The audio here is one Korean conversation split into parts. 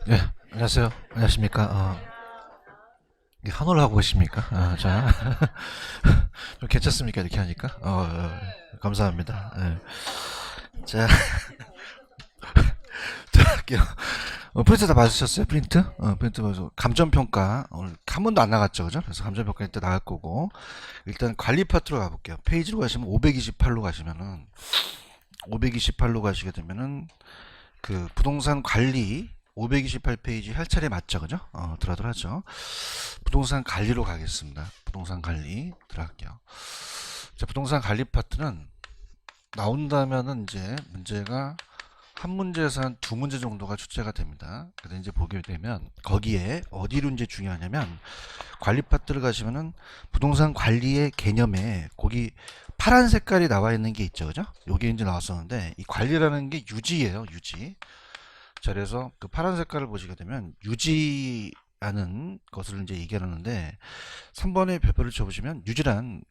예, 안녕하세요. 안녕하십니까. 이게 한올 하고 계십니까? 자, 좀 괜찮습니까? 이렇게 하니까? 감사합니다. 자, 들어갈게요. 프린트 다 받으셨어요? 프린트? 프린트 받아서 감정평가. 오늘 한 번도 안 나갔죠, 그죠? 그래서 감정평가 이때 나갈 거고. 일단 관리 파트로 가볼게요. 페이지로 가시면 528로 가시면은, 528로 가시게 되면은, 그 부동산 관리 528페이지 할 차례 맞죠, 그죠? 들어가죠. 부동산 관리로 가겠습니다. 부동산 관리 들어갈게요. 자, 부동산 관리 파트는 나온다면은 이제 문제가 한 문제에서 한 두 문제 정도가 출제가 됩니다. 그래서 이제 보게 되면 거기에 어디로 이제 중요하냐면 관리 파트를 가시면은 부동산 관리의 개념에 거기 파란 색깔이 나와 있는 게 있죠, 그죠? 요게 이제 나왔었는데 이 관리라는 게 유지예요, 유지. 자, 그래서 그 파란 색깔을 보시게 되면 유지하는 것을 이제 얘기하는데 3번의 별표를 쳐보시면 유지란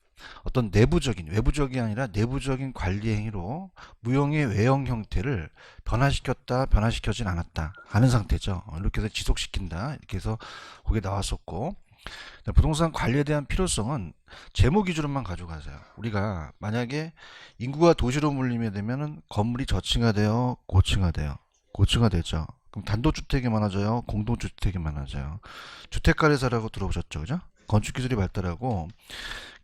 어떤 내부적인 외부적이 아니라 내부적인 관리 행위로 무형의 외형 형태를 변화시켰다 변화시켜진 않았다 하는 상태죠. 이렇게 해서 지속시킨다 이렇게 해서 거기에 나왔었고, 부동산 관리에 대한 필요성은 재무 기준으로만 가져가세요. 우리가 만약에 인구가 도시로 몰리게 되면은 건물이 저층화되어 고층화돼요. 고층화되죠. 그럼 단독주택이 많아져요. 공동주택이 많아져요. 주택가래사라고 들어보셨죠, 그죠? 건축기술이 발달하고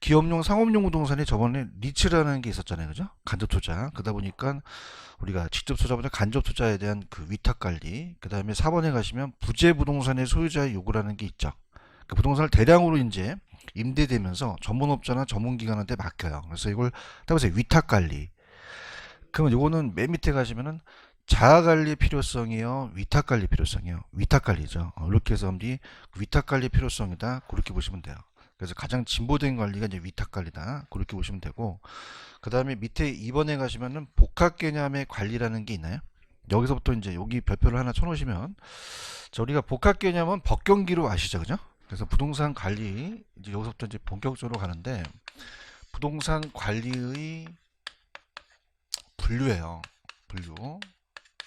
기업용 상업용 부동산이 저번에 리츠라는 게 있었잖아요, 그죠? 간접투자. 그러다 보니까 우리가 직접 투자보다 간접 투자에 대한 그 위탁 관리. 그 다음에 4번에 가시면 부재 부동산의 소유자의 요구라는 게 있죠. 그 부동산을 대량으로 이제 임대되면서 전문업자나 전문기관한테 맡겨요. 그래서 이걸 따라서 위탁 관리. 그러면 요거는 맨 밑에 가시면은 자아 관리 필요성이요, 위탁 관리 필요성이요. 위탁 관리죠. 이렇게 해서 우리 위탁 관리 필요성이다. 그렇게 보시면 돼요. 그래서 가장 진보된 관리가 이제 위탁 관리다. 그렇게 보시면 되고, 그 다음에 밑에 2번에 가시면은 복합 개념의 관리라는 게 있나요? 여기서부터 이제 여기 별표를 하나 쳐놓으시면, 자, 우리가 복합 개념은 법경기로 아시죠, 그죠? 그래서 부동산 관리 이제 여기서부터 이제 본격적으로 가는데 부동산 관리의 분류예요. 분류.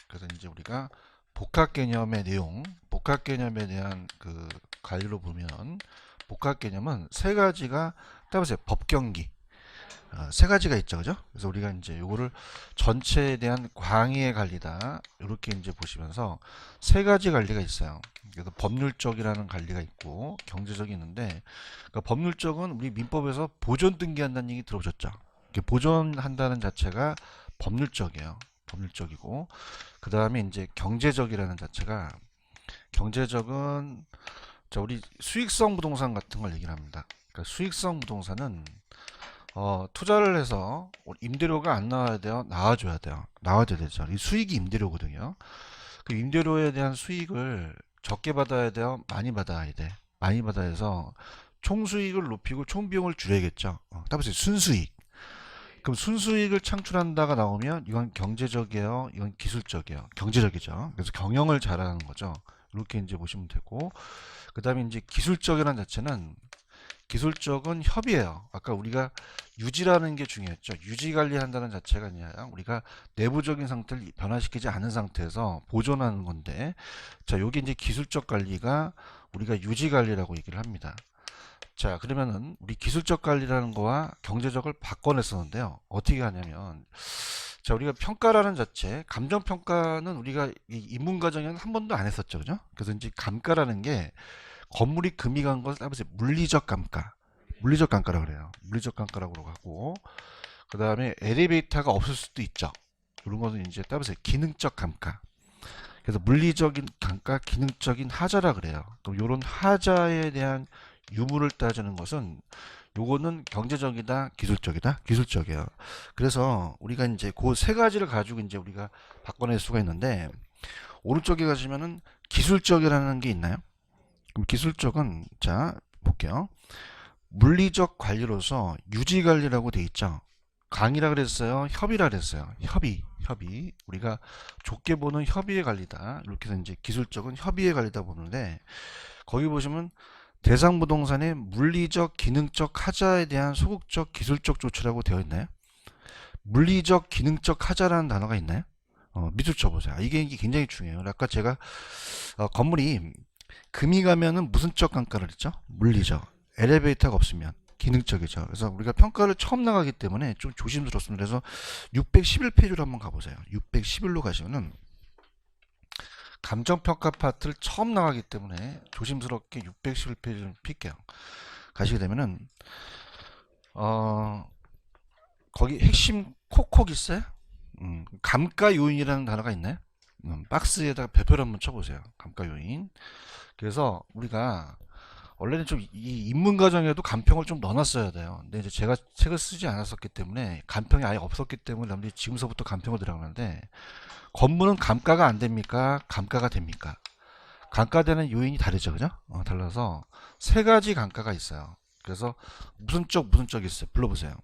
그래서 이제 우리가 복합 개념의 내용, 복합 개념에 대한 그 관리로 보면 복합 개념은 세 가지가 따라서 법경기 세 가지가 있죠, 그죠? 그래서 우리가 이제 요거를 전체에 대한 광의의 관리다 이렇게 이제 보시면서 세 가지 관리가 있어요. 그래서 법률적이라는 관리가 있고 경제적이 있는데, 그러니까 법률적은 우리 민법에서 보존 등기한다는 얘기 들어보셨죠? 이렇게 보존한다는 자체가 법률적이에요. 법률적이고, 그 다음에 이제 경제적이라는 자체가 경제적은 자, 우리 수익성 부동산 같은 걸 얘기를 합니다. 그러니까 수익성 부동산은 투자를 해서 임대료가 안 나와야 돼요. 나와줘야 돼요. 나와야 되죠. 이 수익이 임대료거든요. 그 임대료에 대한 수익을 적게 받아야 돼요. 많이 받아야 돼. 많이 받아야 해서 총수익을 높이고 총비용을 줄여야겠죠. 따라서 순수익. 그럼 순수익을 창출한다가 나오면 이건 경제적이에요. 이건 기술적이에요. 경제적이죠. 그래서 경영을 잘하는 거죠. 이렇게 이제 보시면 되고, 그 다음에 이제 기술적이라는 자체는 기술적은 협의예요. 아까 우리가 유지라는 게 중요했죠. 유지 관리한다는 자체가 아니라 우리가 내부적인 상태를 변화시키지 않은 상태에서 보존하는 건데, 자, 요게 이제 기술적 관리가 우리가 유지 관리라고 얘기를 합니다. 자, 그러면은 우리 기술적 관리라는 거와 경제적을 바꿔냈었는데요. 어떻게 하냐면, 자, 우리가 평가라는 자체, 감정 평가는 우리가 이 인문 과정에는 한 번도 안 했었죠, 그죠? 그래서 이제 감가라는 게 건물이 금이 간 것을 따라서 물리적 감가, 물리적 감가라고 그래요. 물리적 감가라고 하고, 그 다음에 엘리베이터가 없을 수도 있죠. 이런 것은 이제 따라서 기능적 감가. 그래서 물리적인 감가, 기능적인 하자라 그래요. 그럼 이런 하자에 대한 유무를 따지는 것은 요거는 경제적이다, 기술적이다, 기술적이에요. 그래서 우리가 이제 그 세 가지를 가지고 이제 우리가 바꿔낼 수가 있는데, 오른쪽에 가시면은 기술적이라는 게 있나요? 그럼 기술적은 자 볼게요. 물리적 관리로서 유지 관리라고 돼 있죠. 강의라 그랬어요. 협의라 그랬어요. 협의. 우리가 좁게 보는 협의의 관리다. 이렇게 해서 이제 기술적은 협의의 관리다 보는데, 거기 보시면 대상 부동산의 물리적, 기능적 하자에 대한 소극적, 기술적 조치라고 되어 있나요? 물리적, 기능적 하자라는 단어가 있나요? 밑줄 쳐보세요. 이게 굉장히 중요해요. 아까 제가 건물이 금이 가면은 무슨적 감가를 했죠? 물리적. 엘리베이터가 없으면 기능적이죠. 그래서 우리가 평가를 처음 나가기 때문에 좀 조심스럽습니다. 그래서 611페이지로 한번 가보세요. 611로 가시면은 감정평가 파트를 처음 나가기 때문에 조심스럽게 611페이지를 필게요. 가시게 되면은 거기 핵심 콕콕 있어요? 감가 요인이라는 단어가 있나요? 박스에다가 별표를 한번 쳐보세요. 감가 요인. 그래서 우리가 원래는 좀 이 입문 과정에도 간평을 좀 넣어놨어야 돼요. 근데 이제 제가 책을 쓰지 않았었기 때문에 간평이 아예 없었기 때문에 남들이 지금서부터 간평을 들어가는데 건물은 감가가 안 됩니까? 감가가 됩니까? 감가되는 요인이 다르죠, 그죠? 달라서 세 가지 감가가 있어요. 그래서 무슨 쪽 있어요? 불러보세요.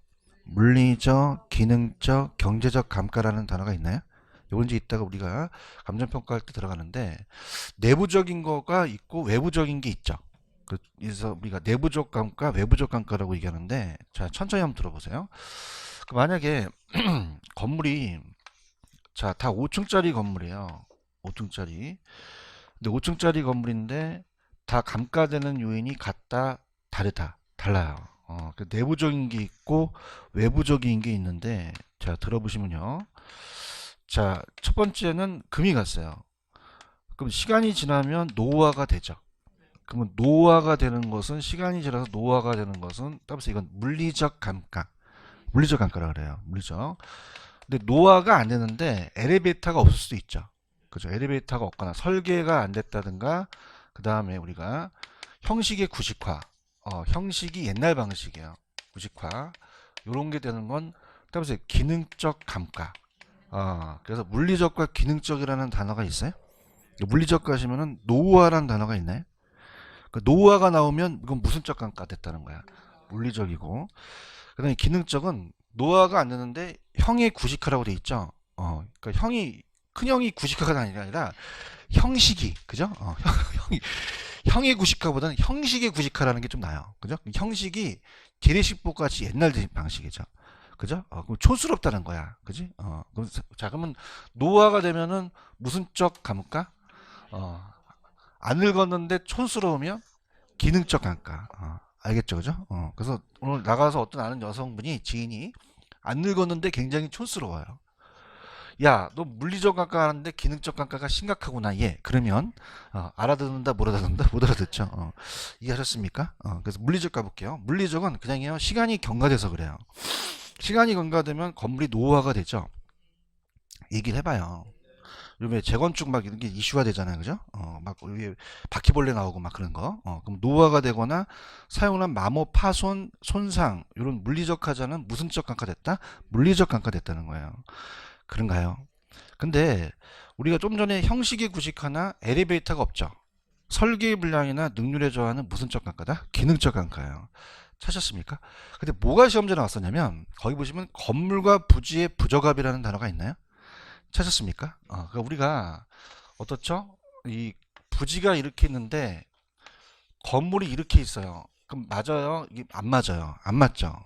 물리적, 기능적, 경제적 감가라는 단어가 있나요? 요건 이제 이따가 우리가 감정평가할 때 들어가는데 내부적인 거가 있고 외부적인 게 있죠. 그래서 우리가 내부적 감가, 외부적 감가라고 얘기하는데 자 천천히 한번 들어보세요. 만약에 건물이 자 다 5층짜리 건물이에요. 5층짜리. 근데 5층짜리 건물인데 다 감가되는 요인이 같다, 다르다, 달라요. 그 내부적인 게 있고 외부적인 게 있는데 자 들어보시면요. 자, 첫 번째는 금이 갔어요. 그럼 시간이 지나면 노후화가 되죠. 그러면 노후화가 되는 것은 시간이 지나서 노후화가 되는 것은 따라서 이건 물리적 감가. 물리적 감가라 그래요. 물리적. 근데 노후화가 안 되는데 엘리베이터가 없을 수도 있죠. 그죠? 엘리베이터가 없거나 설계가 안 됐다든가 그 다음에 우리가 형식의 구식화. 형식이 옛날 방식이에요. 구식화. 요런 게 되는 건 따라서 기능적 감가. 그래서 물리적과 기능적이라는 단어가 있어요. 물리적 가시면은 노후화라는 단어가 있나요? 그 노후화가 나오면 이건 무슨적 감가 됐다는 거야. 물리적이고. 그 다음에 기능적은 노후화가 안 되는데 형의 구식화라고 돼 있죠. 그러니까 큰 형이 구식화가 아니라 형식이, 그죠? 형의 구식화보다는 형식의 구식화라는 게 좀 나아요. 그죠? 형식이 재래식복 같이 옛날 방식이죠. 그죠? 그럼 촌스럽다는 거야. 그지? 그러면 노화가 되면은 무슨적 감가? 안 늙었는데 촌스러우면 기능적 감가. 알겠죠? 그죠? 그래서 오늘 나가서 어떤 아는 여성분이 지인이 안 늙었는데 굉장히 촌스러워요. 야, 너 물리적 감가 하는데 기능적 감가가 심각하구나. 예. 그러면 알아듣는다, 못 알아듣는다, 못 알아듣죠. 이해하셨습니까? 그래서 물리적 가볼게요. 물리적은 그냥요 시간이 경과돼서 그래요. 시간이 경과되면 건물이 노후화가 되죠. 얘기를 해봐요. 요즘에 재건축 막 이런 게 이슈가 되잖아요, 그죠? 막 위에 바퀴벌레 나오고 막 그런 거. 그럼 노후화가 되거나 사용한 마모 파손, 손상 이런 물리적 하자는 무슨적 감가됐다? 물리적 감가됐다는 거예요. 그런가요? 근데 우리가 좀 전에 형식의 구식화나 엘리베이터가 없죠. 설계의 불량이나 능률의 저하는 무슨적 감가다? 기능적 감가예요. 찾았습니까? 근데 뭐가 시험지에 나왔었냐면 거기 보시면 건물과 부지의 부적합이라는 단어가 있나요? 찾았습니까? 그러니까 우리가 어떻죠? 이 부지가 이렇게 있는데 건물이 이렇게 있어요. 그럼 맞아요? 이게 안 맞아요. 안 맞죠?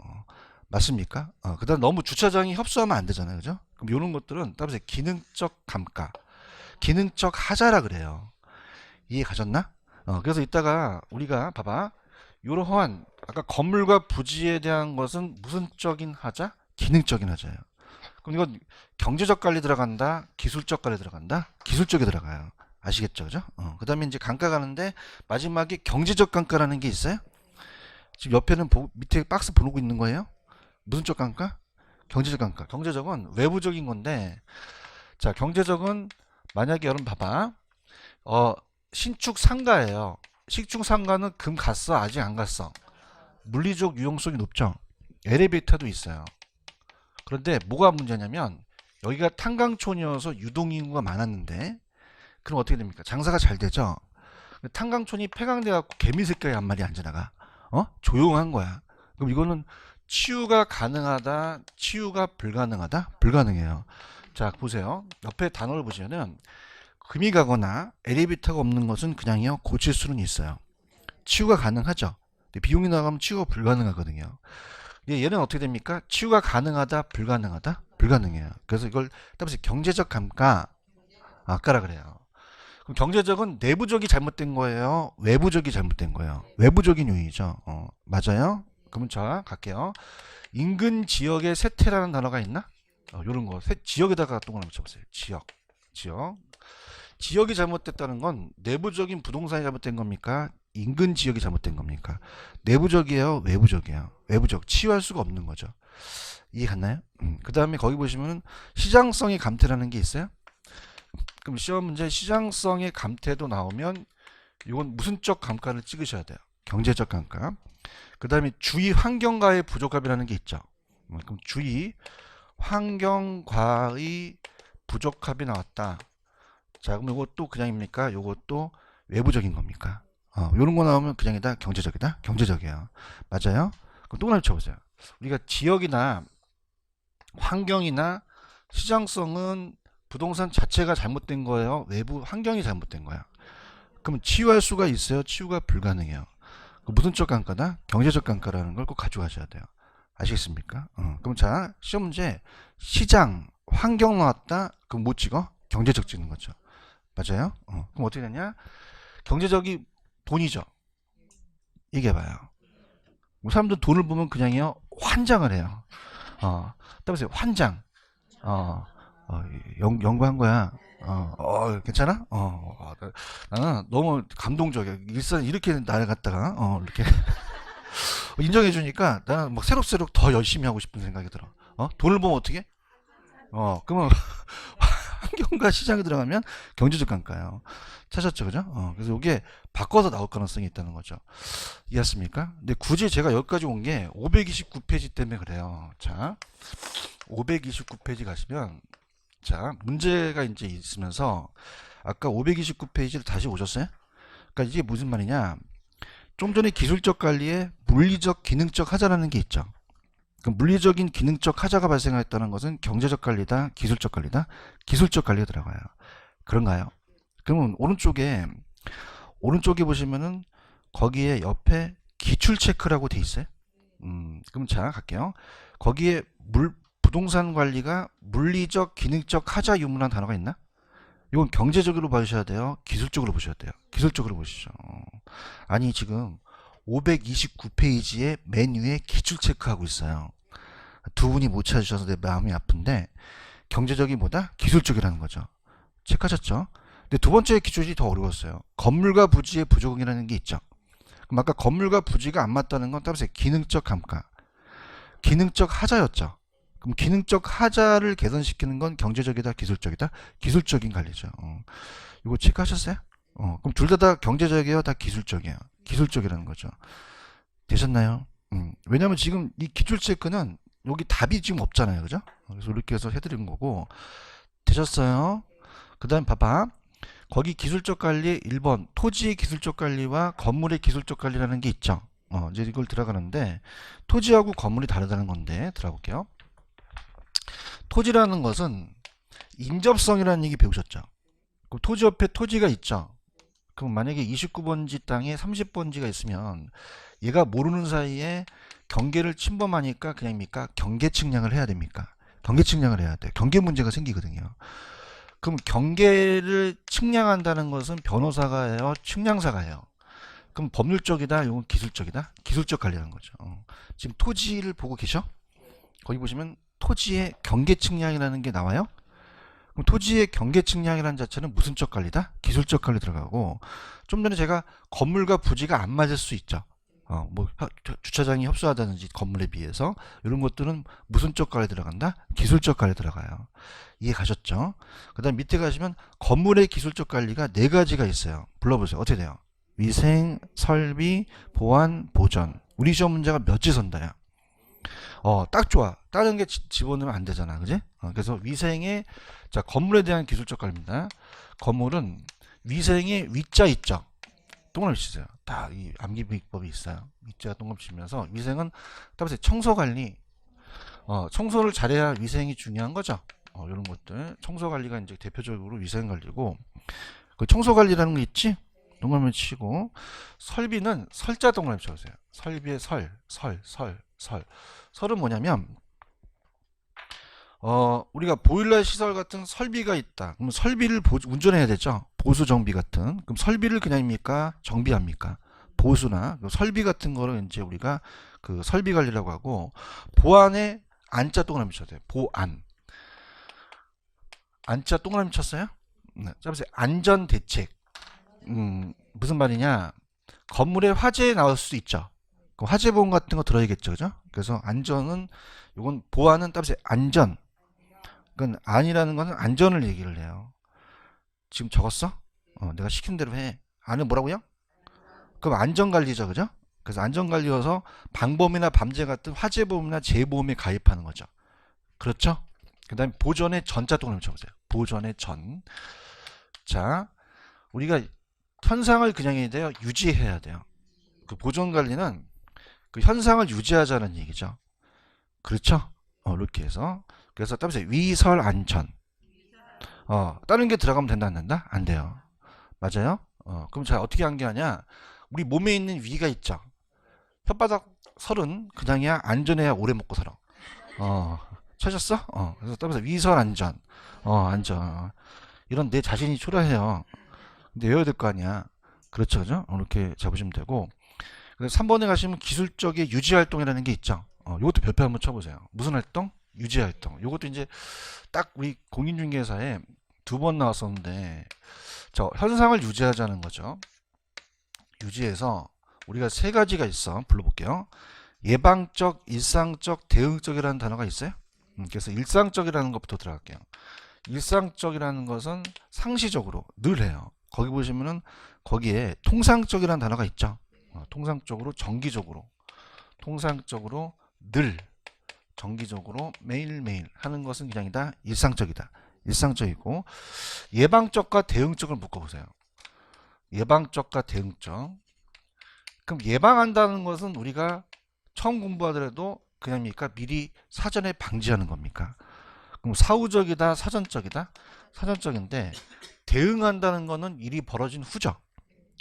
맞습니까? 그다음 너무 주차장이 협소하면 안 되잖아요. 그죠? 그럼 이런 것들은 따라서 기능적 감가, 기능적 하자라 그래요. 이해 가셨나? 그래서 이따가 우리가 봐봐. 이러한 아까 건물과 부지에 대한 것은 무슨적인 하자? 기능적인 하자예요. 그럼 이건 경제적 관리 들어간다? 기술적 관리 들어간다? 기술적이 들어가요. 아시겠죠? 그죠? 그 다음에 이제 감가 가는데 마지막에 경제적 감가라는 게 있어요? 지금 옆에는 밑에 박스 보고 있는 거예요? 무슨적 감가? 경제적 감가. 경제적은 외부적인 건데 자 경제적은 만약에 여러분 봐봐. 신축 상가예요. 신축 상가는 금 갔어? 아직 안 갔어? 물리적 유용성이 높죠. 엘리베이터도 있어요. 그런데 뭐가 문제냐면 여기가 탄광촌이어서 유동인구가 많았는데 그럼 어떻게 됩니까? 장사가 잘 되죠. 탄광촌이 폐광돼 갖고 개미 새끼가 한 마리 안 지나가. 조용한 거야. 그럼 이거는 치유가 가능하다, 치유가 불가능하다? 불가능해요. 자 보세요. 옆에 단어를 보시면은 금이 가거나 엘리베이터가 없는 것은 그냥요 고칠 수는 있어요. 치유가 가능하죠. 근데 비용이 나가면 치유가 불가능하거든요. 얘는 어떻게 됩니까? 치유가 가능하다, 불가능하다? 불가능해요. 그래서 이걸 따라서 경제적 감가 아까라 그래요. 그럼 경제적은 내부적이 잘못된 거예요? 외부적이 잘못된 거예요? 외부적인 요인이죠. 맞아요? 그러면 자, 갈게요. 인근 지역에 세태라는 단어가 있나? 요런 거. 지역에다가 동그라미 쳐보세요. 지역. 지역이 잘못됐다는 건 내부적인 부동산이 잘못된 겁니까? 인근 지역이 잘못된 겁니까? 내부적이에요? 외부적이에요? 외부적. 치유할 수가 없는 거죠. 이해 갔나요? 그 다음에 거기 보시면은 시장성의 감퇴라는 게 있어요? 그럼 시험 문제 시장성의 감퇴도 나오면 이건 무슨 적 감가를 찍으셔야 돼요. 경제적 감가. 그 다음에 주위 환경과의 부족합이라는 게 있죠. 그럼 주위 환경과의 부족합이 나왔다. 자, 그럼 이것도 그냥입니까? 이것도 외부적인 겁니까? 이런 거 나오면 그냥이다. 경제적이다. 경제적이에요. 맞아요? 그럼 동그라미 쳐보세요. 우리가 지역이나 환경이나 시장성은 부동산 자체가 잘못된 거예요. 외부 환경이 잘못된 거야. 그럼 치유할 수가 있어요? 치유가 불가능해요. 무슨 적 감가다? 경제적 감가라는 걸 꼭 가져가셔야 돼요. 아시겠습니까? 그럼 자, 시험 문제 시장, 환경 나왔다? 그럼 못 찍어? 경제적 찍는 거죠. 맞아요? 그럼 어떻게 되냐? 경제적이 돈이죠. 얘기해봐요. 사람들 돈을 보면 그냥요 환장을 해요. 따라서 환장. 연구한 거야. 괜찮아? 나는 너무 감동적이야. 일선 이렇게 나를 갖다가, 이렇게 인정해주니까 나는 막 새록새록 더 열심히 하고 싶은 생각이 들어. 돈을 보면 어떻게? 그러면 환경과 시장에 들어가면 경제적 감가예요. 찾았죠, 그죠? 그래서 이게 바꿔서 나올 가능성이 있다는 거죠. 이해했습니까? 근데 굳이 제가 여기까지 온 게 529페이지 때문에 그래요. 자, 529페이지 가시면, 자, 문제가 이제 있으면서, 아까 529페이지를 다시 오셨어요? 그러니까 이게 무슨 말이냐? 좀 전에 기술적 관리에 물리적, 기능적 하자라는 게 있죠. 그럼 물리적인 기능적 하자가 발생했다는 것은 경제적 관리다, 기술적 관리다, 기술적 관리가 들어가요. 그런가요? 그러면 오른쪽에 보시면은 거기에 옆에 기출 체크라고 돼 있어요. 그럼 자 갈게요. 거기에 부동산 관리가 물리적, 기능적 하자 유무라는 단어가 있나? 이건 경제적으로 보셔야 돼요. 기술적으로 보셔야 돼요. 기술적으로 보시죠. 아니 지금 529페이지에 맨 위에 기출 체크하고 있어요. 두 분이 못 찾으셔서 내 마음이 아픈데 경제적이 뭐다? 기술적이라는 거죠. 체크하셨죠? 근데 두 번째 기출이 더 어려웠어요. 건물과 부지의 부족이라는 게 있죠. 그럼 아까 건물과 부지가 안 맞다는 건 따라서 기능적 감가, 기능적 하자였죠. 그럼 기능적 하자를 개선시키는 건 경제적이다, 기술적이다? 기술적인 관리죠. 이거 체크하셨어요? 그럼 둘 다 경제적이에요, 다 기술적이에요? 기술적이라는 거죠. 되셨나요? 왜냐면 지금 이 기출 체크는 여기 답이 지금 없잖아요, 그죠? 그래서 이렇게 해서 해드린 거고. 되셨어요? 그 다음 봐봐. 거기 기술적 관리 1번 토지의 기술적 관리와 건물의 기술적 관리라는 게 있죠. 이제 이걸 들어가는데 토지하고 건물이 다르다는 건데 들어볼게요. 토지라는 것은 인접성이라는 얘기 배우셨죠. 그럼 토지 옆에 토지가 있죠. 그럼 만약에 29번지 땅에 30번지가 있으면 얘가 모르는 사이에 경계를 침범하니까 그냥입니까? 경계 측량을 해야 됩니까? 경계 측량을 해야 돼. 경계 문제가 생기거든요. 그럼 경계를 측량한다는 것은 변호사가 해요? 측량사가 해요? 그럼 법률적이다? 이건 기술적이다? 기술적 관리라는 거죠. 지금 토지를 보고 계셔? 거기 보시면 토지의 경계 측량이라는 게 나와요? 그럼 토지의 경계 측량이라는 자체는 무슨 적 관리다? 기술적 관리 들어가고 좀 전에 제가 건물과 부지가 안 맞을 수 있죠. 뭐 주차장이 협소하다든지 건물에 비해서 이런 것들은 무슨 적 관리 들어간다? 기술적 관리 들어가요. 이해 가셨죠? 그 다음 밑에 가시면 건물의 기술적 관리가 네 가지가 있어요. 불러보세요. 어떻게 돼요? 위생, 설비, 보안, 보전. 우리 시험 문제가 몇 지선다야? 딱 좋아. 다른 게 집어넣으면 안 되잖아. 그지? 그래서 위생에, 자, 건물에 대한 기술적 관리입니다. 건물은 위생에 위자 있죠? 동그라미 치세요. 다 이 암기 비법이 있어요. 위자 동그라미 치면서 위생은 따라서 청소 관리. 청소를 잘해야 위생이 중요한 거죠. 이런 것들. 청소 관리가 이제 대표적으로 위생 관리고, 그 청소 관리라는 거 있지? 동그라미 치고, 설비는 설자 동그라미 쳐보세요. 설비의 설은 뭐냐면, 우리가 보일러 시설 같은 설비가 있다. 그럼 설비를 운전해야 되죠. 보수 정비 같은. 그럼 설비를 그냥입니까? 정비합니까? 보수나 설비 같은 거를 이제 우리가 그 설비 관리라고 하고, 보안에 안자 동그라미 쳐야 돼요. 보안. 안자 동그라미 쳤어요? 네. 자, 보세요. 안전 대책. 무슨 말이냐? 건물에 화재 나올 수도 있죠. 그럼 화재 보험 같은 거 들어야겠죠, 그죠? 그래서 안전은, 요건 보안은 따보세요. 안전. 그건 안이라는 거는 안전을 얘기를 해요. 지금 적었어? 내가 시킨 대로 해. 안은 뭐라고요? 그럼 안전관리죠, 그죠? 그래서 안전관리여서 방범이나 밤재 같은 화재보험이나 재보험에 가입하는 거죠. 그렇죠? 그 다음에 보존의 전자 동그라미 쳐보세요. 보존의 전. 자, 우리가 현상을 그냥 해야 돼요? 유지해야 돼요. 그 보존관리는 그 현상을 유지하자는 얘기죠. 그렇죠? 이렇게 해서. 그래서 따보세요. 위설 안전. 다른 게 들어가면 된다, 안 된다? 안 돼요. 맞아요? 그럼 자, 어떻게 한게 우리 몸에 있는 위가 있죠. 혓바닥 설은 그냥이야 안전해야 오래 먹고 살아. 찾았어? 그래서 따라서 위설 안전. 안전. 이런 내 자신이 초라해요. 근데 외워야 될 거 아니야. 그렇죠, 그죠? 이렇게 잡으시면 되고. 그래서 3번에 가시면 기술적인 유지 활동이라는 게 있죠. 이것도 별표 한번 쳐보세요. 무슨 활동? 유지 활동. 이것도 이제 딱 우리 공인중개사에 2번 나왔었는데, 저 현상을 유지하자는 거죠. 유지해서 우리가 3가지가 있어. 불러볼게요. 예방적, 일상적, 대응적이라는 단어가 있어요. 그래서 일상적이라는 것부터 들어갈게요. 일상적이라는 것은 상시적으로 늘 해요. 거기 보시면은 거기에 통상적이라는 단어가 있죠. 통상적으로, 정기적으로, 통상적으로, 늘, 정기적으로, 매일매일 하는 것은 그냥이다. 일상적이다. 일상적이고, 예방적과 대응적을 묶어보세요. 예방적과 대응적. 그럼 예방한다는 것은 우리가 처음 공부하더라도 그냥입니까? 미리 사전에 방지하는 겁니까? 그럼 사후적이다, 사전적이다? 사전적인데, 대응한다는 것은 일이 벌어진 후죠.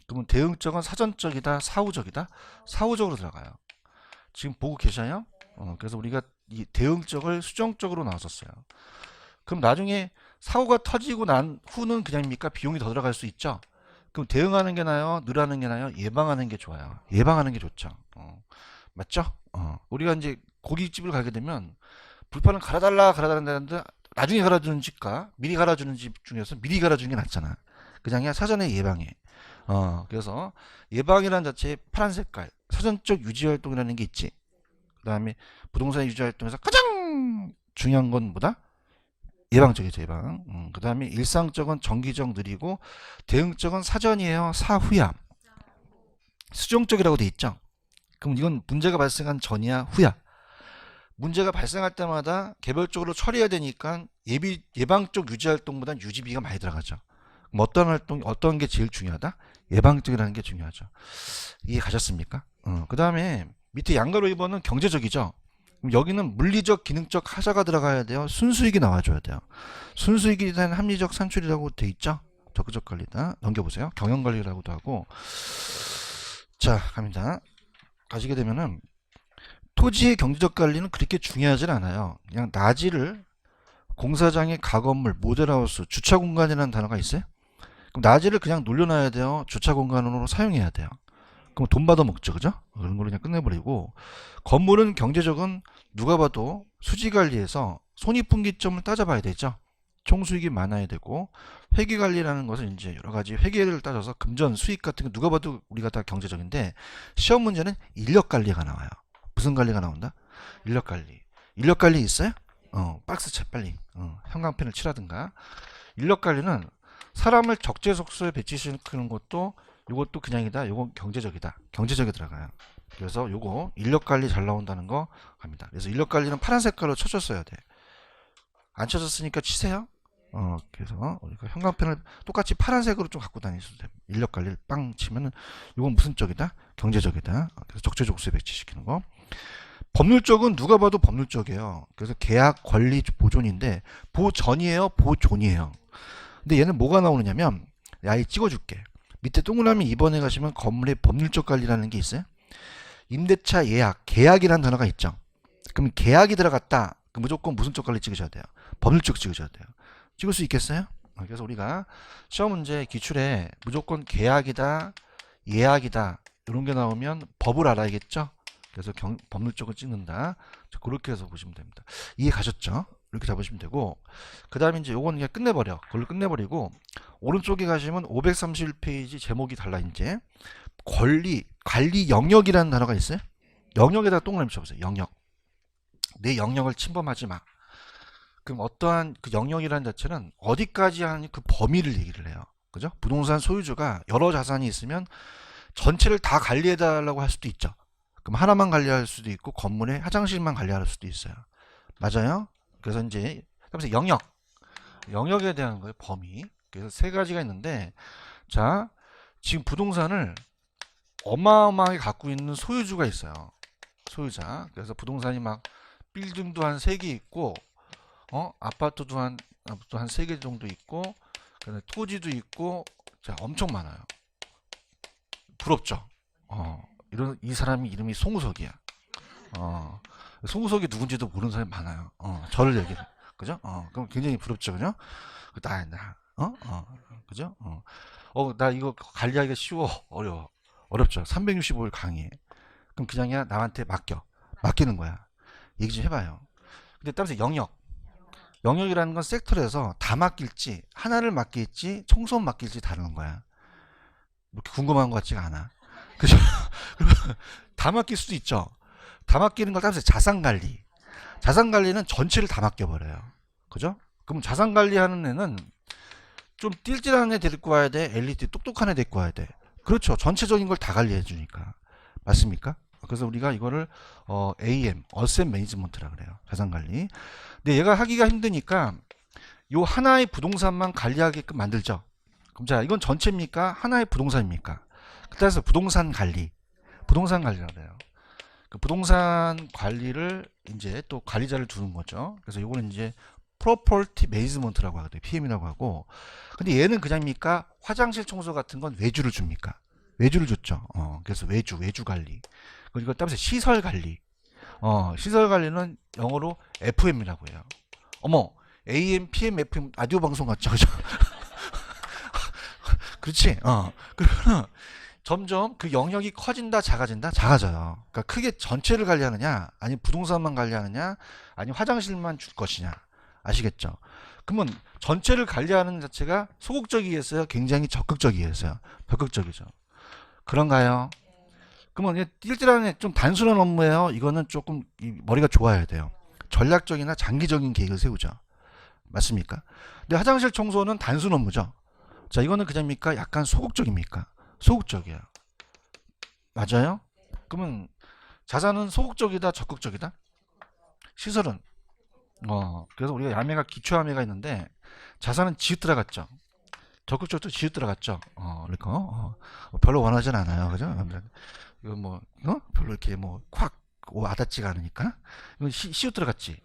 그러면 대응적은 사전적이다, 사후적이다? 사후적으로 들어가요. 지금 보고 계셔요? 그래서 우리가 이 대응적을 수정적으로 나왔었어요. 그럼 나중에 사고가 터지고 난 후는 그냥입니까? 비용이 더 들어갈 수 있죠. 그럼 대응하는 게 나아요? 늘 하는 게 나아요? 예방하는 게 좋아요. 예방하는 게 좋죠. 맞죠? 우리가 이제 고깃집을 가게 되면 불판을 갈아달라는데 나중에 갈아주는 집과 미리 갈아주는 집 중에서 미리 갈아주는 게 낫잖아. 그냥이야 사전에 예방해. 그래서 예방이라는 자체의 파란 색깔 사전적 유지활동이라는 게 있지. 그 다음에 부동산 유지활동에서 가장 중요한 건 뭐다? 예방적이죠, 예방. 그 다음에 일상적은 정기적 느리고, 대응적은 사전이에요, 사후야? 수정적이라고 돼 있죠. 그럼 이건 문제가 발생한 전이야, 후야? 문제가 발생할 때마다 개별적으로 처리해야 되니까 예방적 유지활동보다는 유지비가 많이 들어가죠. 그럼 어떤 활동, 어떤 게 제일 중요하다? 예방적이라는 게 중요하죠. 이해 가셨습니까? 그 다음에 밑에 양가로 2번은 경제적이죠. 그럼 여기는 물리적, 기능적 하자가 들어가야 돼요. 순수익이 나와줘야 돼요. 순수익이 된 합리적 산출이라고 돼 있죠. 적극적 관리다. 넘겨보세요. 경영관리라고도 하고. 자, 갑니다. 가시게 되면은 토지의 경제적 관리는 그렇게 중요하진 않아요. 그냥 나지를 공사장의 가건물, 모델하우스, 주차 공간이라는 단어가 있어요. 그럼 나지를 그냥 놀려놔야 돼요. 주차 공간으로 사용해야 돼요. 그럼 돈 받아 먹죠, 그죠? 그런 걸로 그냥 끝내버리고, 건물은 경제적은 누가 봐도 수지 관리에서 손익분기점을 따져봐야 되죠. 총수익이 많아야 되고, 회계 관리라는 것은 이제 여러 가지 회계를 따져서 금전 수익 같은 거 누가 봐도 우리가 다 경제적인데, 시험 문제는 인력 관리가 나와요. 무슨 관리가 나온다? 인력 관리. 인력 관리 있어요? 박스 채 빨리. 형광펜을 칠하든가. 인력 관리는 사람을 적재적소에 배치시키는 것도 요것도 그냥이다. 요건 경제적이다. 경제적에 들어가요. 그래서 요거 인력 관리 잘 나온다는 거 갑니다. 그래서 인력 관리는 파란 색깔로 쳐줬어야 돼. 안 쳐졌으니까 치세요. 그래서 우리가 형광펜을 똑같이 파란색으로 좀 갖고 다니셔도 돼요. 인력 관리를 빵 치면은 요건 무슨 쪽이다? 경제적이다. 그래서 적재적소에 배치시키는 거. 법률적은 누가 봐도 법률적이에요. 그래서 계약, 권리, 보존인데 보전이에요, 보존이에요. 근데 얘는 뭐가 나오느냐면, 야, 이 찍어줄게. 밑에 동그라미 2번에 가시면 건물의 법률적 관리라는 게 있어요. 임대차 예약, 계약이라는 단어가 있죠. 그럼 계약이 들어갔다. 그 무조건 무슨 쪽 관리 찍으셔야 돼요? 법률적 찍으셔야 돼요. 찍을 수 있겠어요? 그래서 우리가 시험 문제 기출에 무조건 계약이다, 예약이다 이런 게 나오면 법을 알아야겠죠? 그래서 법률 쪽을 찍는다. 그렇게 해서 보시면 됩니다. 이해 가셨죠? 이렇게 잡으시면 되고, 그 다음에 이제 요건 그냥 끝내버려. 그걸로 끝내버리고, 오른쪽에 가시면 531페이지 제목이 달라, 이제. 관리 영역이라는 단어가 있어요? 영역에다 동그라미 쳐보세요. 영역. 내 영역을 침범하지 마. 그럼 어떠한 그 영역이라는 자체는 어디까지 하는 그 범위를 얘기를 해요. 그죠? 부동산 소유주가 여러 자산이 있으면 전체를 다 관리해달라고 할 수도 있죠. 그럼 하나만 관리할 수도 있고 건물의 화장실만 관리할 수도 있어요. 맞아요? 그래서 이제 영역에 대한 거예요. 범위. 그래서 세 가지가 있는데, 자, 지금 부동산을 어마어마하게 갖고 있는 소유주가 있어요. 소유자. 그래서 부동산이 막 빌딩도 한 3개 있고, 아파트도 한 3개 정도 있고, 그다음에 토지도 있고, 자, 엄청 많아요. 부럽죠? 이 사람이 이름이 송우석이야. 송우석이 누군지도 모르는 사람이 많아요. 저를 얘기해. 그죠? 그럼 굉장히 부럽죠, 그죠? 그죠? 나 이거 관리하기가 쉬워, 어려워. 어렵죠. 365일 강의. 그럼 그냥이야 남한테 맡기는 거야. 얘기 좀 해봐요. 근데 따라서 영역이라는 건 섹터에서 다 맡길지, 하나를 맡길지, 총선 맡길지 다르는 거야. 이렇게 궁금한 것 같지가 않아. 그죠? 다 맡길 수도 있죠. 다 맡기는 걸 따라서 자산관리. 자산관리는 전체를 다 맡겨버려요. 그죠? 그럼 자산관리하는 애는 좀 띨띨한 애 데리고 와야 돼? 엘리트 똑똑한 애 데리고 와야 돼? 그렇죠. 전체적인 걸 다 관리해 주니까. 맞습니까? 그래서 우리가 이거를 AM, 어셋 매니지먼트라 그래요. 자산관리. 근데 얘가 하기가 힘드니까 요 하나의 부동산만 관리하게끔 만들죠. 그럼 자, 이건 전체입니까? 하나의 부동산입니까? 그래서 부동산 관리라고 해요. 그 부동산 관리를 이제 또 관리자를 두는 거죠. 그래서 요거는 이제 프로퍼티 매니지먼트라고 하거든요. PM이라고 하고. 근데 얘는 그냥입니까? 화장실 청소 같은 건 외주를 줍니까? 외주를 줬죠. 그래서 외주 관리. 그리고 따라서 시설 관리. 시설 관리는 영어로 FM이라고 해요. 어머, AM, PM, FM 라디오 방송 같죠, 그죠? 그렇지. 그러면 점점 그 영역이 커진다, 작아진다, 작아져요. 그러니까 크게 전체를 관리하느냐, 아니면 부동산만 관리하느냐, 아니면 화장실만 줄 것이냐. 아시겠죠? 그러면 전체를 관리하는 자체가 소극적이겠어요? 굉장히 적극적이겠어요? 적극적이죠. 그런가요? 그러면 띨띨한 좀 단순한 업무예요. 이거는 조금 머리가 좋아야 돼요. 전략적이나 장기적인 계획을 세우죠. 맞습니까? 근데 화장실 청소는 단순 업무죠. 자, 이거는 그냥입니까? 약간 소극적입니까? 소극적이야. 맞아요? 그러면 자산은 소극적이다, 적극적이다? 시설은 그래서 우리가 야매가 기초야매가 있는데 자산은 지읒 들어갔죠. 적극적도 지읒 들어갔죠. 그러니까 별로 원하진 않아요, 그죠? 이거 뭐 별로 이렇게 콱 와닿지가 않으니까 이거 시읒 들어갔지.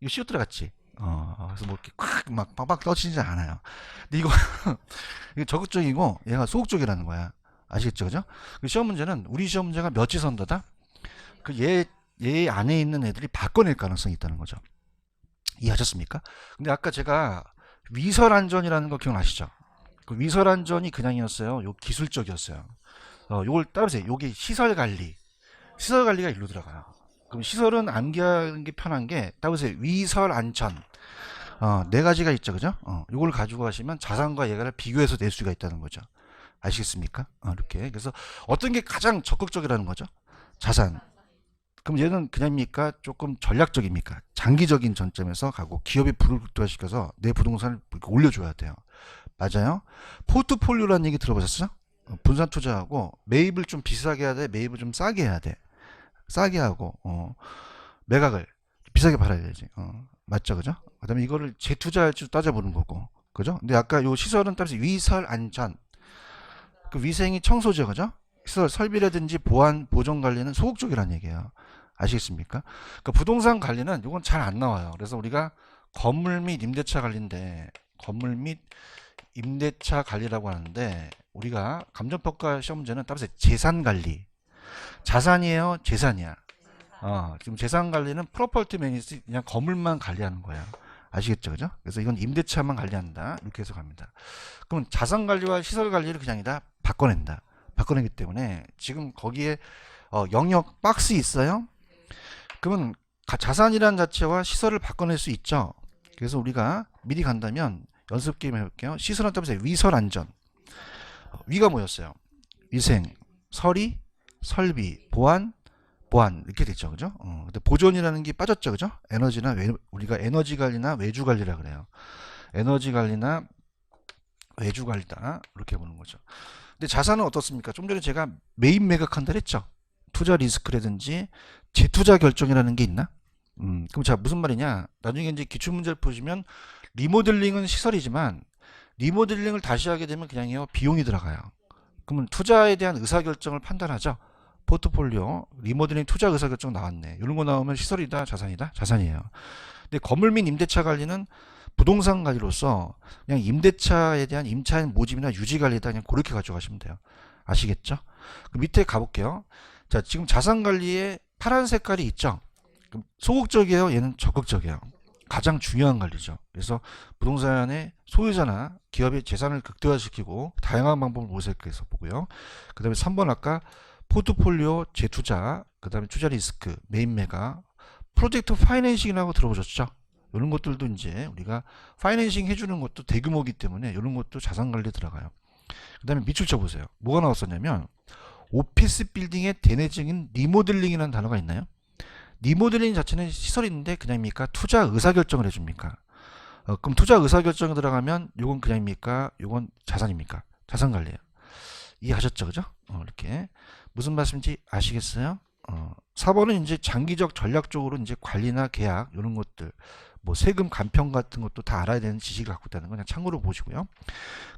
이거 시읒 들어갔지. 그래서 뭐 이렇게 콱막 빵빵 떠지지 않아요. 근데 이거 이게 적극적이고 얘가 소극적이라는 거야. 아시겠죠, 그죠? 그 시험 문제는 우리 시험 문제가 몇 지선도다? 그 얘 안에 있는 애들이 바꿔낼 가능성이 있다는 거죠. 이해하셨습니까? 근데 아까 제가 위설안전이라는 거 기억나시죠? 그 위설안전이 그냥이었어요. 요 기술적이었어요. 요걸 따라보세요. 요게 시설관리. 시설관리가 일로 들어가요. 그럼 시설은 암기하는 게 편한 게 따라보세요. 위설안전. 네 가지가 있죠, 그죠? 요걸 가지고 가시면 자산과 얘가를 비교해서 낼 수가 있다는 거죠. 아시겠습니까? 이렇게. 그래서 어떤 게 가장 적극적이라는 거죠? 자산. 그럼 얘는 그냥입니까? 조금 전략적입니까? 장기적인 전점에서 가고 기업이 불을 극대화시켜서 내 부동산을 올려줘야 돼요. 맞아요? 포트폴리오라는 얘기 들어보셨어요? 분산 투자하고 매입을 좀 비싸게 해야 돼? 매입을 좀 싸게 해야 돼? 싸게 하고 매각을 비싸게 팔아야 되지. 맞죠, 그죠? 그다음에 이거를 재투자할지 따져보는 거고, 그죠? 근데 아까 요 시설은 따라서 위설 안전, 그 위생이 청소죠, 그죠? 시설 설비라든지 보안 보존 관리는 소극적이라는 얘기예요. 아시겠습니까? 그러니까 부동산 관리는 이건 잘 안 나와요. 그래서 우리가 건물 및 임대차 관리인데 건물 및 임대차 관리라고 하는데 우리가 감정평가 시험 문제는 따라서 재산 관리. 자산이에요, 재산이야? 지금 재산 관리는 프로퍼티 매니지 그냥 건물만 관리하는 거야. 아시겠죠, 그죠? 그래서 이건 임대차만 관리한다. 이렇게 해서 갑니다. 그럼 자산 관리와 시설 관리를 그냥 다 바꿔낸다. 바꿔내기 때문에 지금 거기에 영역 박스 있어요. 그러면 자산이란 자체와 시설을 바꿔낼 수 있죠. 그래서 우리가 미리 간다면 연습 게임 해볼게요. 시설은 따라서 위설 안전. 위가 뭐였어요? 위생, 설의, 설비, 보안, 보안 이렇게 됐죠, 그죠? 근데 보존이라는 게 빠졌죠, 그죠? 에너지나 우리가 에너지 관리나 외주 관리라 그래요. 에너지 관리나 외주 관리다 이렇게 보는 거죠. 근데 자산은 어떻습니까? 좀 전에 제가 매입 매각한다 했죠. 투자 리스크라든지 재투자 결정이라는 게 있나? 그럼 자 무슨 말이냐? 나중에 이제 기출 문제를 보시면 리모델링은 시설이지만 리모델링을 다시 하게 되면 그냥요 비용이 들어가요. 그러면 투자에 대한 의사결정을 판단하죠. 포트폴리오 리모델링 투자 의사결정 나왔네. 이런 거 나오면 시설이다 자산이다? 자산이에요. 근데 건물 및 임대차 관리는 부동산 관리로서 그냥 임대차에 대한 임차인 모집이나 유지 관리다 그냥 그렇게 가져가시면 돼요. 아시겠죠? 그 밑에 가볼게요. 자 지금 자산 관리에 파란 색깔이 있죠. 그럼 소극적이에요? 얘는 적극적이에요. 가장 중요한 관리죠. 그래서 부동산의 소유자나 기업의 재산을 극대화시키고 다양한 방법을 모색해서 보고요. 그 다음에 3번 아까 포트폴리오 재투자, 그 다음에 투자 리스크, 매입 매각, 프로젝트 파이낸싱이라고 들어보셨죠? 이런 것들도 이제 우리가 파이낸싱 해주는 것도 대규모이기 때문에 이런 것도 자산 관리에 들어가요. 그 다음에 밑줄쳐 보세요. 뭐가 나왔었냐면 오피스 빌딩의 대내적인 리모델링이라는 단어가 있나요? 리모델링 자체는 시설인데 그냥입니까? 투자 의사결정을 해줍니까? 그럼 투자 의사결정에 들어가면 이건 그냥입니까? 이건 자산입니까? 자산관리예요. 이해하셨죠? 그죠? 이렇게 무슨 말씀인지 아시겠어요? 4번은 이제 장기적 전략적으로 이제 관리나 계약 이런 것들 뭐 세금 간편 같은 것도 다 알아야 되는 지식을 갖고 있다는 거 그냥 참고로 보시고요.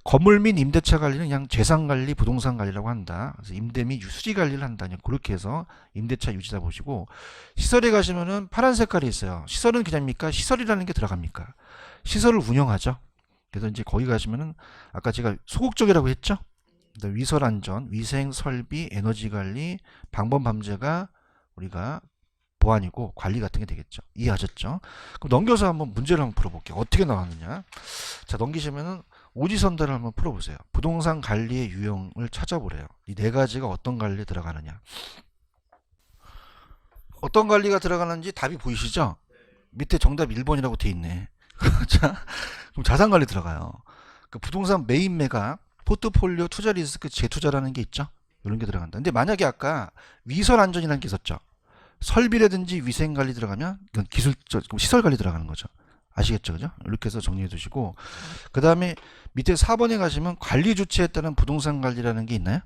건물 및 임대차 관리는 그냥 재산 관리, 부동산 관리라고 한다. 그래서 임대 및 수리 관리를 한다. 그냥 그렇게 해서 임대차 유지다 보시고 시설에 가시면은 파란 색깔이 있어요. 시설은 그냥입니까? 시설이라는 게 들어갑니까? 시설을 운영하죠. 그래서 이제 거기 가시면은 아까 제가 소극적이라고 했죠. 위설 안전, 위생, 설비, 에너지 관리, 방범 밤제가 우리가 보안이고 관리 같은 게 되겠죠. 이해하셨죠? 그럼 넘겨서 한번 문제를 한번 풀어볼게요. 어떻게 나왔느냐? 자, 넘기시면은 오지선다를 한번 풀어보세요. 부동산 관리의 유형을 찾아보래요. 이 네 가지가 어떤 관리에 들어가느냐? 어떤 관리가 들어가는지 답이 보이시죠? 밑에 정답 1번이라고 돼 있네. 자, 그럼 자산 관리 들어가요. 그 부동산 매입 매각, 포트폴리오 투자 리스크 재투자라는 게 있죠. 이런 게 들어간다. 근데 만약에 아까 위설 안전이라는 게 있었죠. 설비라든지 위생 관리 들어가면 이건 기술적 시설 관리 들어가는 거죠. 아시겠죠, 그죠? 이렇게 해서 정리해 두시고 그 다음에 밑에 4번에 가시면 관리 주체에 따른 부동산 관리라는 게 있나요?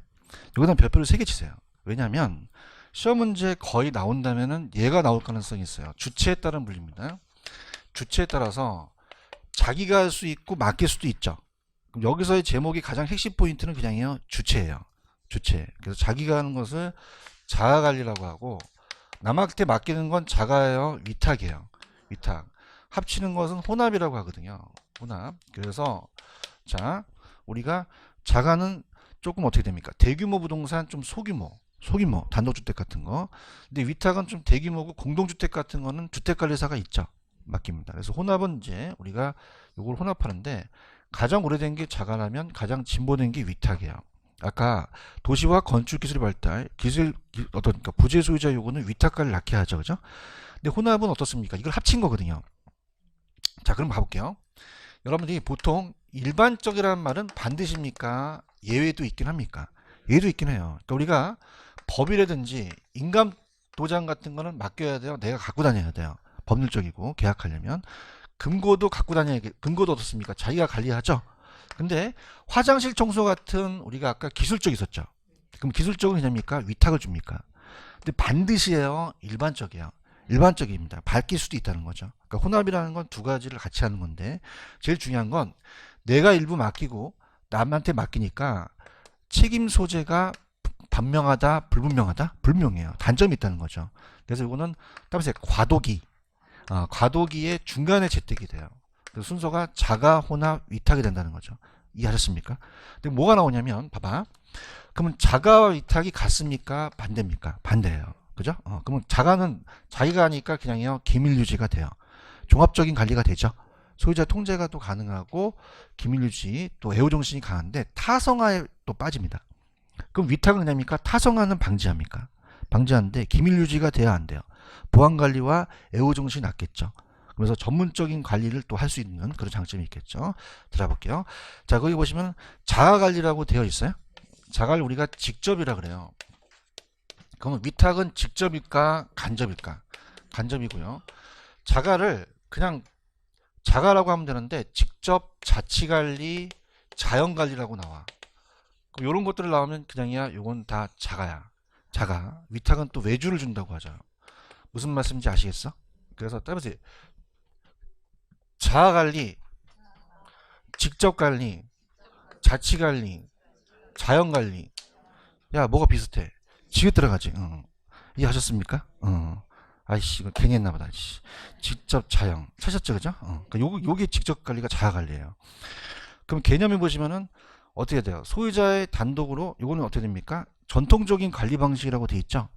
여기다 별표를 3개 치세요. 왜냐하면 시험 문제 거의 나온다면은 얘가 나올 가능성이 있어요. 주체에 따른 분리입니다. 주체에 따라서 자기가 할 수 있고 맡길 수도 있죠. 그럼 여기서의 제목이 가장 핵심 포인트는 그냥요 주체예요. 주체. 그래서 자기가 하는 것을 자아관리라고 하고 남한테 맡기는 건 자가예요, 위탁이에요. 위탁. 합치는 것은 혼합이라고 하거든요. 혼합. 그래서 자 우리가 자가는 조금 어떻게 됩니까? 대규모 부동산 좀 소규모 단독주택 같은 거. 근데 위탁은 좀 대규모고 공동주택 같은 거는 주택관리사가 있죠. 맡깁니다. 그래서 혼합은 이제 우리가 이걸 혼합하는데 가장 오래된 게 자가라면 가장 진보된 게 위탁이에요. 아까 도시와 건축 기술 발달, 그러니까 부재 소유자 요구는 위탁관리를 낳게 하죠, 그죠? 근데 혼합은 어떻습니까? 이걸 합친 거거든요. 자, 그럼 가볼게요. 여러분들이 보통 일반적이라는 말은 반드시입니까? 예외도 있긴 합니까? 예외도 있긴 해요. 그러니까 우리가 법이라든지 인감 도장 같은 거는 맡겨야 돼요. 내가 갖고 다녀야 돼요. 법률적이고 계약하려면 금고도 갖고 다녀야 금고도 어떻습니까? 자기가 관리하죠. 근데 화장실 청소 같은 우리가 아까 기술적 있었죠. 그럼 기술적은 그냥입니까? 위탁을 줍니까? 근데 반드시예요. 일반적이에요. 일반적입니다. 밝힐 수도 있다는 거죠. 그러니까 혼합이라는 건 두 가지를 같이 하는 건데 제일 중요한 건 내가 일부 맡기고 남한테 맡기니까 책임 소재가 반명하다, 불분명하다? 불명해요. 단점이 있다는 거죠. 그래서 이거는 따라서 과도기, 과도기의 중간에 재택이 돼요. 순서가 자가, 혼합, 위탁이 된다는 거죠. 이해하셨습니까? 근데 뭐가 나오냐면 봐봐. 그러면 자가와 위탁이 같습니까? 반대입니까? 반대예요. 그죠? 그러면 자가는 자기가 하니까 그냥요 기밀 유지가 돼요. 종합적인 관리가 되죠. 소유자 통제가 또 가능하고 기밀 유지 또 애호 정신이 강한데 타성화에 또 빠집니다. 그럼 위탁은 그냥입니까? 타성화는 방지합니까? 방지하는데 기밀 유지가 돼야 안 돼요. 보안 관리와 애호 정신이 낮겠죠. 그래서 전문적인 관리를 또 할 수 있는 그런 장점이 있겠죠. 들어볼게요. 자, 거기 보시면 자가 관리라고 되어 있어요. 자가를 우리가 직접이라 그래요. 그러면 위탁은 직접일까 간접일까? 간접이고요. 자가를 그냥 자가라고 하면 되는데 직접 자치관리, 자연관리라고 나와. 그럼 이런 것들을 나오면 그냥이야. 요건 다 자가야. 자가. 위탁은 또 외주를 준다고 하죠. 무슨 말씀인지 아시겠어? 그래서 따라서 자아관리, 직접관리, 자치관리, 자연관리. 야, 뭐가 비슷해? 지읒 들어가지. 이해하셨습니까? 아이씨, 이거 괜히 했나 보다. 직접 자연. 찾았죠, 그죠? 그러니까 요게 직접 관리가 자아 관리예요. 그럼 개념이 보시면은 어떻게 돼요? 소유자의 단독으로 요거는 어떻게 됩니까? 전통적인 관리 방식이라고 돼 있죠.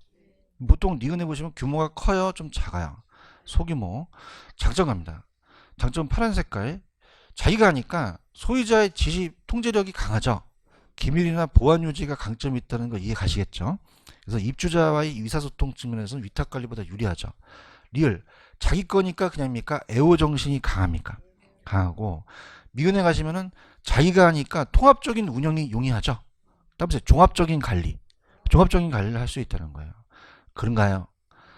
보통 니은에 보시면 규모가 커요, 좀 작아요. 소규모. 장점갑니다. 장점 파란 색깔. 자기가 하니까 소유자의 지시 통제력이 강하죠. 기밀이나 보안 유지가 강점이 있다는 거 이해 가시겠죠? 그래서 입주자와의 의사소통 측면에서는 위탁관리보다 유리하죠. 리을 자기 거니까 그냥입니까? 애호 정신이 강합니까? 강하고 미은에 가시면은 자기가 하니까 통합적인 운영이 용이하죠. 따라서 종합적인 관리를 할 수 있다는 거예요. 그런가요?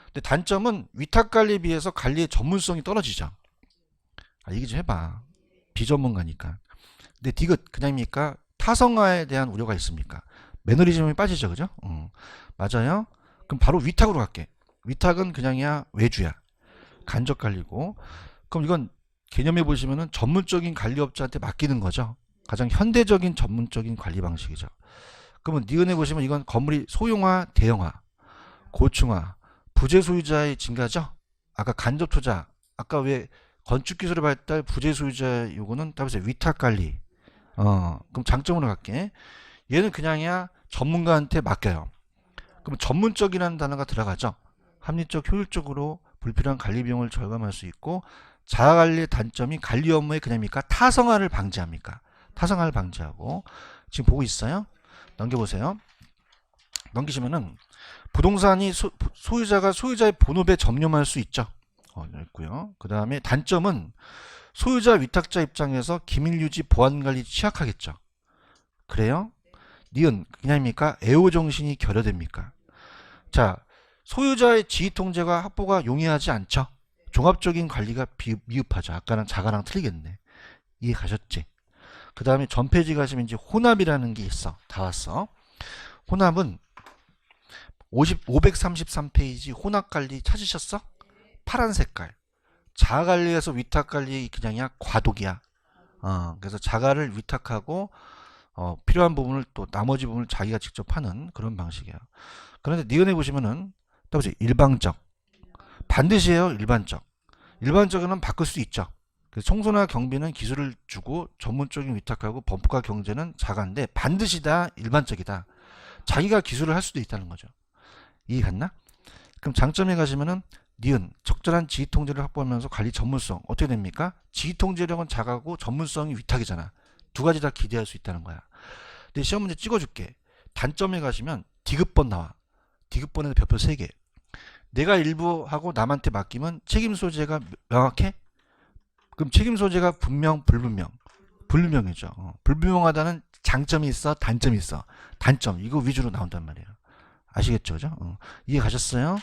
근데 단점은 위탁관리에 비해서 관리의 전문성이 떨어지죠. 얘기 좀 해봐. 비전문가니까. 근데 디귿 그냥입니까? 타성화에 대한 우려가 있습니까? 매너리즘이 빠지죠, 그죠? 맞아요. 그럼 바로 위탁으로 갈게. 위탁은 그냥이야 외주야. 간접 관리고. 그럼 이건 개념해 보시면은 전문적인 관리업자한테 맡기는 거죠. 가장 현대적인 전문적인 관리 방식이죠. 그러면 니은에 보시면 이건 건물이 소형화, 대형화, 고층화, 부재 소유자의 증가죠. 아까 간접 투자, 아까 왜 건축 기술의 발달, 부재 소유자 요거는 따라서 위탁 관리. 그럼 장점으로 갈게. 얘는 그냥이야 전문가한테 맡겨요. 그럼 전문적이라는 단어가 들어가죠. 합리적, 효율적으로 불필요한 관리 비용을 절감할 수 있고 자가관리의 단점이 관리 업무에 그냥입니까? 타성화를 방지합니까? 타성화를 방지하고 지금 보고 있어요? 넘겨보세요. 넘기시면은 부동산이 소유자가 소유자의 본업에 점유할 수 있죠. 있고요. 그 다음에 단점은 소유자 위탁자 입장에서 기밀 유지 보안 관리 취약하겠죠. 그래요? 니은 그냥입니까? 애호 정신이 결여됩니까? 자, 소유자의 지휘 통제가 확보가 용이하지 않죠. 종합적인 관리가 미흡하죠. 아까랑 자가랑 틀리겠네. 이해 가셨지? 그 다음에 전 페이지 가시면 이제 혼합이라는 게 있어. 다 왔어. 혼합은 533페이지 혼합 관리 찾으셨어? 파란 색깔. 자가 관리에서 위탁 관리 그냥이야 과도기야. 그래서 자가를 위탁하고 필요한 부분을 또 나머지 부분을 자기가 직접 하는 그런 방식이에요. 그런데 니은에 보시면은 따보세요. 일방적. 반드시해요. 일반적. 일반적으로는 바꿀 수 있죠. 그래서 청소나 경비는 기술을 주고 전문적인 위탁하고 범프과 경제는 자가인데 반드시 다 일반적이다. 자기가 기술을 할 수도 있다는 거죠. 이해 갔나? 그럼 장점에 가시면은 니은 적절한 지휘 통제를 확보하면서 관리 전문성 어떻게 됩니까? 지휘 통제력은 자가고 전문성이 위탁이잖아. 두 가지 다 기대할 수 있다는 거야. 근데 시험 문제 찍어줄게. 단점에 가시면 디귿번 나와. 디귿번에서 별표 3개. 내가 일부 하고 남한테 맡기면 책임 소재가 명확해? 그럼 책임 소재가 분명 불분명. 불분명이죠. 불분명하다는 장점이 있어, 단점이 있어. 단점 이거 위주로 나온단 말이에요. 아시겠죠? 그죠? 이해 가셨어요?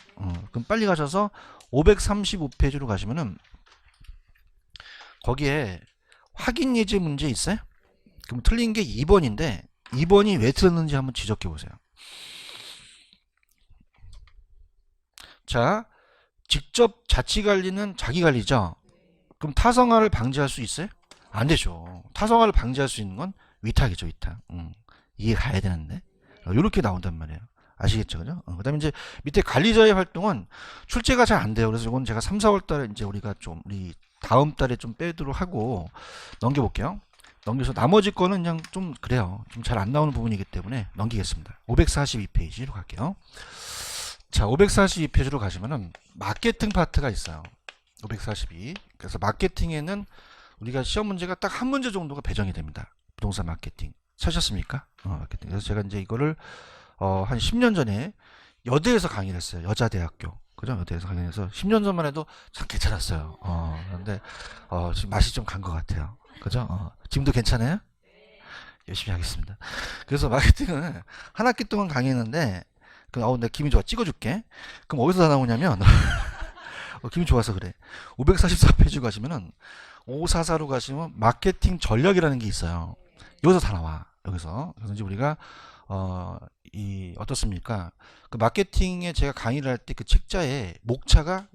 그럼 빨리 가셔서 535페이지로 가시면은 거기에 확인 예제 문제 있어요? 그럼 틀린 게 2번인데 2번이 왜 틀렸는지 한번 지적해 보세요. 자, 직접 자치 관리는 자기 관리죠. 그럼 타성화를 방지할 수 있어요? 안 되죠. 타성화를 방지할 수 있는 건 위탁이죠, 위탁. 이해 가야 되는데. 이렇게 나온단 말이에요. 아시겠죠? 그죠? 그 다음에 이제 밑에 관리자의 활동은 출제가 잘 안 돼요. 그래서 이건 제가 3, 4월 달에 이제 우리가 좀, 우리 다음 달에 좀 빼도록 하고 넘겨볼게요. 넘겨서 나머지 거는 그냥 좀 그래요. 좀 잘 안 나오는 부분이기 때문에 넘기겠습니다. 542페이지로 갈게요. 자, 542페이지로 가시면은 마케팅 파트가 있어요. 542. 그래서 마케팅에는 우리가 시험 문제가 딱 한 문제 정도가 배정이 됩니다. 부동산 마케팅. 찾으셨습니까? 마케팅. 그래서 제가 이제 이거를 한 10년 전에 여대에서 강의를 했어요. 여자대학교. 그죠? 여대에서 강의해서 10년 전만 해도 참 괜찮았어요. 그런데 지금 맛이 좀 간 것 같아요. 그죠? 지금도 괜찮아요? 열심히 하겠습니다. 그래서 마케팅을 한 학기 동안 강의했는데 내 기분이 좋아. 찍어줄게. 그럼 어디서 다 나오냐면 기분이 좋아서 그래. 544페이지 가시면은 544로 가시면 마케팅 전략이라는 게 있어요. 여기서 다 나와. 여기서. 그래서 이제 우리가 어떻습니까? 그 마케팅에 제가 강의를 할 때 그 책자에 목차가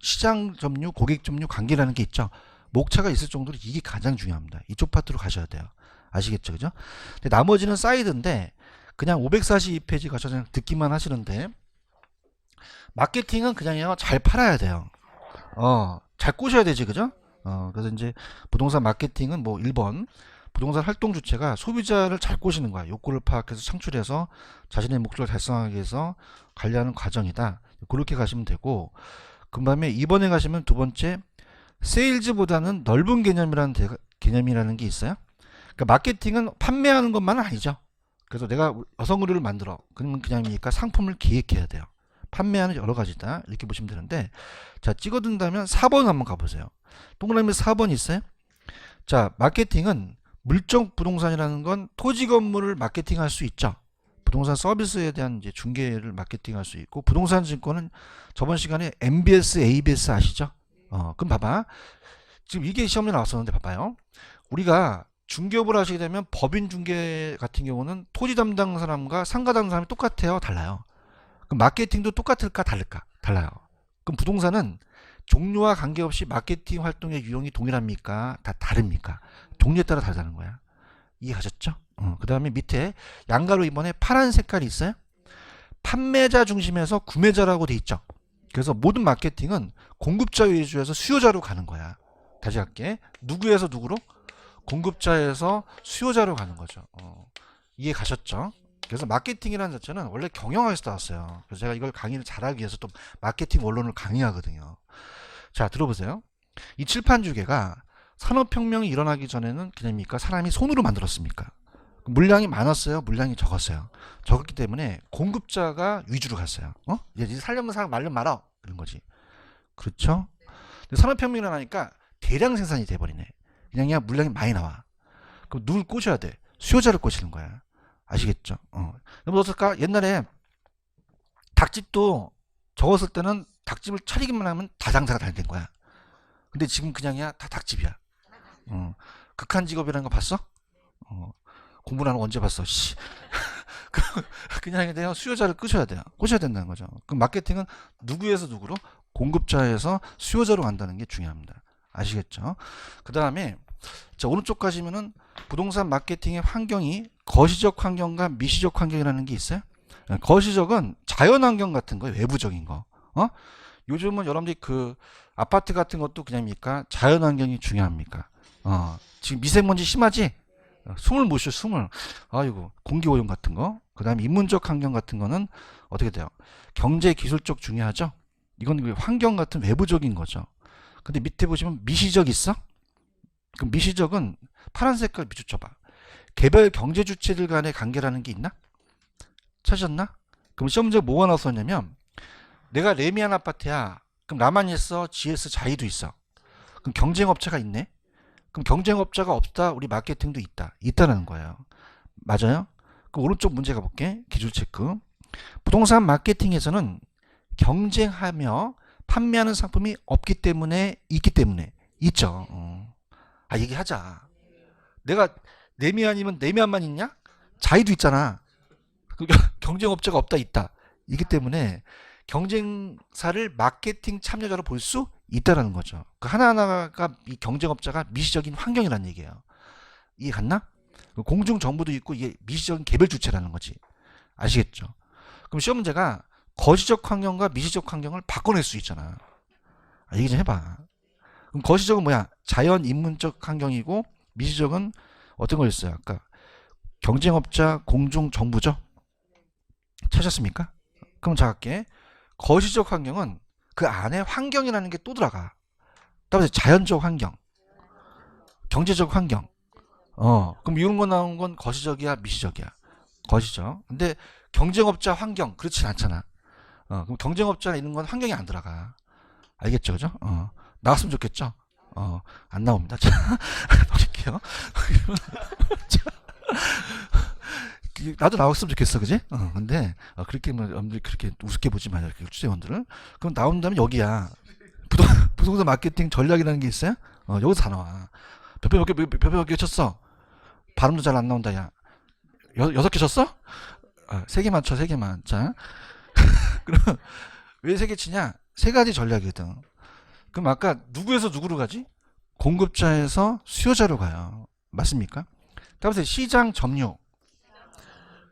시장 점유, 고객 점유 관계라는 게 있죠. 목차가 있을 정도로 이게 가장 중요합니다. 이쪽 파트로 가셔야 돼요. 아시겠죠? 그죠? 근데 나머지는 사이드인데 그냥 542페이지 가셔서 그냥 듣기만 하시는데 마케팅은 그냥 잘 팔아야 돼요. 잘 꼬셔야 되지, 그죠? 그래서 이제 부동산 마케팅은 뭐 1번 부동산 활동 주체가 소비자를 잘 꼬시는 거야. 욕구를 파악해서 창출해서 자신의 목적을 달성하기 위해서 관리하는 과정이다. 그렇게 가시면 되고, 그 다음에 2번에 가시면 두 번째 세일즈보다는 넓은 개념이라는 게 있어요. 그러니까 마케팅은 판매하는 것만은 아니죠. 그래서 내가 여성 의류를 만들어. 그러면 그냥이니까 상품을 기획해야 돼요. 판매하는 여러 가지다. 이렇게 보시면 되는데, 자, 찍어둔다면 4번 한번 가보세요. 동그라미 4번 있어요? 자, 마케팅은 물적 부동산이라는 건 토지 건물을 마케팅할 수 있죠. 부동산 서비스에 대한 이제 중개를 마케팅할 수 있고, 부동산 증권은 저번 시간에 MBS, ABS 아시죠? 그럼 봐봐. 지금 이게 시험에 나왔었는데 봐봐요. 우리가 중개업을 하시게 되면 법인 중개 같은 경우는 토지 담당 사람과 상가 담당 사람이 똑같아요? 달라요? 그럼 마케팅도 똑같을까? 다를까? 달라요. 그럼 부동산은 종류와 관계없이 마케팅 활동의 유형이 동일합니까? 다 다릅니까? 종류에 따라 다르다는 거야. 이해하셨죠? 그 다음에 밑에 양가로 이번에 파란 색깔이 있어요. 판매자 중심에서 구매자라고 돼 있죠. 그래서 모든 마케팅은 공급자 위주에서 수요자로 가는 거야. 다시 할게. 누구에서 누구로? 공급자에서 수요자로 가는 거죠. 이해 가셨죠? 그래서 마케팅이라는 자체는 원래 경영학에서 나왔어요. 그래서 제가 이걸 강의를 잘하기 위해서 또 마케팅 원론을 강의하거든요. 자, 들어보세요. 이 칠판 주개가 산업혁명이 일어나기 전에는 그냥입니까? 사람이 손으로 만들었습니까? 물량이 많았어요? 물량이 적었어요? 적었기 때문에 공급자가 위주로 갔어요. 이제 살려면 사, 말려면 말아. 그런 거지. 그렇죠? 근데 산업혁명이 일어나니까 대량 생산이 돼버리네. 그냥 물량이 많이 나와. 그럼 누굴 꼬셔야 돼? 수요자를 꼬시는 거야. 아시겠죠? 여러분 어떨까? 옛날에 닭집도 적었을 때는 닭집을 차리기만 하면 다 장사가 잘 된 거야. 근데 지금 그냥이야 다 닭집이야. 극한 직업이라는 거 봤어? 공부라는 거 언제 봤어? 씨. 그냥 돼요. 수요자를 끄셔야 돼요. 꼬셔야 된다는 거죠. 그럼 마케팅은 누구에서 누구로? 공급자에서 수요자로 간다는 게 중요합니다. 아시겠죠? 그 다음에 자, 오른쪽 가시면은 부동산 마케팅의 환경이 거시적 환경과 미시적 환경이라는 게 있어요. 거시적은 자연 환경 같은 거예요. 외부적인 거. 요즘은 여러분들이 그 아파트 같은 것도 그냥입니까? 자연 환경이 중요합니까? 지금 미세먼지 심하지? 숨을 못 쉬어, 숨을. 아이고, 공기 오염 같은 거. 그 다음에 인문적 환경 같은 거는 어떻게 돼요? 경제 기술적 중요하죠? 이건 환경 같은 외부적인 거죠. 근데 밑에 보시면 미시적 있어? 그럼 미시적은 파란 색깔 비춰봐. 개별 경제 주체들 간의 관계라는 게 있나? 찾으셨나? 그럼 시험 문제 뭐가 나왔었냐면 내가 레미안 아파트야. 그럼 나만 있어? GS 자이도 있어. 그럼 경쟁업체가 있네? 그럼 경쟁업자가 없다? 우리 마케팅도 있다. 있다는 거예요. 맞아요? 그럼 오른쪽 문제 가볼게. 기술 체크. 부동산 마케팅에서는 경쟁하며 판매하는 상품이 없기 때문에 있기 때문에 있죠. 얘기하자. 내가 레미안이면 레미안만 있냐? 자이도 있잖아. 경쟁업자가 없다 있다. 이기 때문에 경쟁사를 마케팅 참여자로 볼 수 있다라는 거죠. 그 하나하나가 이 경쟁업자가 미시적인 환경이라는 얘기예요. 이해 갔나? 공중 정보도 있고 이게 미시적인 개별 주체라는 거지. 아시겠죠? 그럼 시험 문제가 거시적 환경과 미시적 환경을 바꿔낼 수 있잖아. 얘기 좀 해봐. 그럼 거시적은 뭐야? 자연 인문적 환경이고 미시적은 어떤 거였어요? 아까 경쟁업자 공중 정보죠? 찾았습니까? 그럼 자 갈게. 거시적 환경은 그 안에 환경이라는 게 또 들어가. 따라서 자연적 환경, 경제적 환경. 그럼 이런 거 나온 건 거시적이야, 미시적이야? 거시적. 근데 경쟁업자 환경 그렇진 않잖아. 그럼 경쟁업자 이런 건 환경이 안 들어가. 알겠죠, 그죠? 나왔으면 좋겠죠? 안 나옵니다. 자, 버릴게요. 나도 나왔으면 좋겠어, 그지? 근데, 그렇게, 여러분들이 그렇게 우습게 보지 마요, 주재원들을. 그럼 나온다면 여기야. 부동산 마케팅 전략이라는 게 있어요? 여기서 다 나와. 몇 개 쳤어? 발음도 잘 안 나온다, 야. 6개 쳤어? 3개만 쳐, 3개만. 자. 그럼, 왜 3개 치냐? 3가지 전략이거든. 그럼 아까 누구에서 누구로 가지? 공급자에서 수요자로 가요. 맞습니까? 따라서 시장 점유.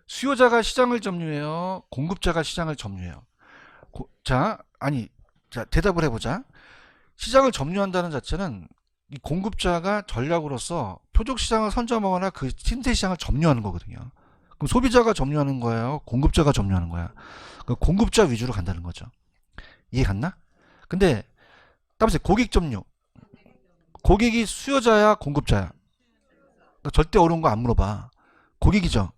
수요자가 시장을 점유해요. 공급자가 시장을 점유해요. 자, 대답을 해보자. 시장을 점유한다는 자체는 이 공급자가 전략으로서 표적 시장을 선점하거나 그 신태 시장을 점유하는 거거든요. 그럼 소비자가 점유하는 거예요? 공급자가 점유하는 거야? 공급자 위주로 간다는 거죠. 이해 갔나? 근데 따라서 고객 점유. 고객이 수요자야, 공급자야? 절대 어려운 거 안 물어봐. 고객이죠.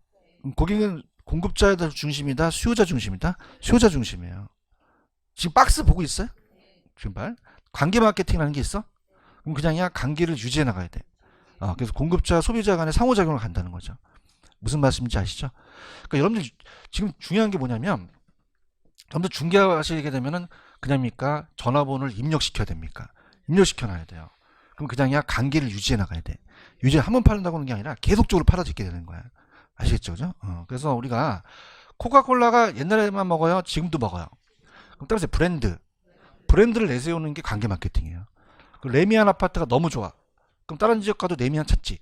고객은 공급자에 대한 중심이다, 수요자 중심이다? 수요자 중심이에요. 지금 박스 보고 있어요? 지금 관계 마케팅이라는 게 있어? 그럼 그냥이야 관계를 유지해 나가야 돼. 그래서 공급자, 소비자 간의 상호작용을 간다는 거죠. 무슨 말씀인지 아시죠? 그러니까 여러분들 지금 중요한 게 뭐냐면, 여러분들 중개하시게 되면은 그냥입니까? 전화번호를 입력시켜야 됩니까? 입력시켜놔야 돼요. 그럼 그냥이야 관계를 유지해 나가야 돼. 유지 한번 팔린다고 하는 게 아니라 계속적으로 팔아지게 되는 거야. 아시겠죠, 그죠? 그래서 우리가 코카콜라가 옛날에만 먹어요, 지금도 먹어요. 그럼 따라서 브랜드를 내세우는 게 관계 마케팅이에요. 레미안 아파트가 너무 좋아. 그럼 다른 지역 가도 레미안 찾지.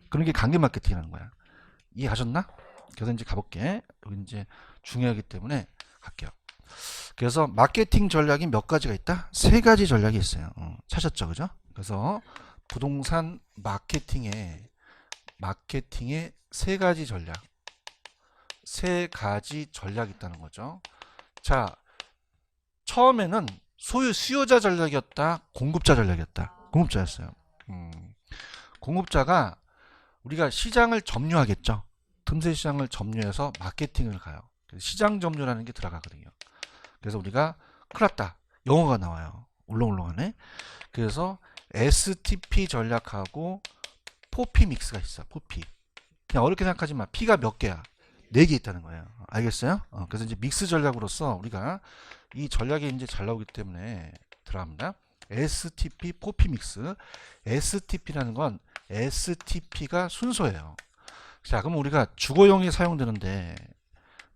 그런 게 관계 마케팅이라는 거야. 이해 가셨나? 그래서 이제 가볼게. 여기 이제 중요하기 때문에 갈게요. 그래서 마케팅 전략이 몇 가지가 있다? 3가지 전략이 있어요. 찾았죠, 그죠? 그래서 부동산 마케팅에 3가지 전략, 3가지 전략이 있다는 거죠. 자, 처음에는 수요자 전략이었다, 공급자 전략이었다. 공급자였어요. 공급자가 우리가 시장을 점유하겠죠. 틈새 시장을 점유해서 마케팅을 가요. 시장 점유라는 게 들어가거든요. 그래서 우리가 큰일 났다, 영어가 나와요. 울렁울렁하네. 그래서 STP 전략하고 포피 믹스가 있어. 포피. 그냥 어렵게 생각하지 마. P가 몇 개야? 4개 있다는 거예요. 알겠어요? 그래서 이제 믹스 전략으로서 우리가 이 전략이 이제 잘 나오기 때문에 들어갑니다. STP 포피 믹스. STP라는 건 STP가 순서예요. 자, 그럼 우리가 주거용에 사용되는데,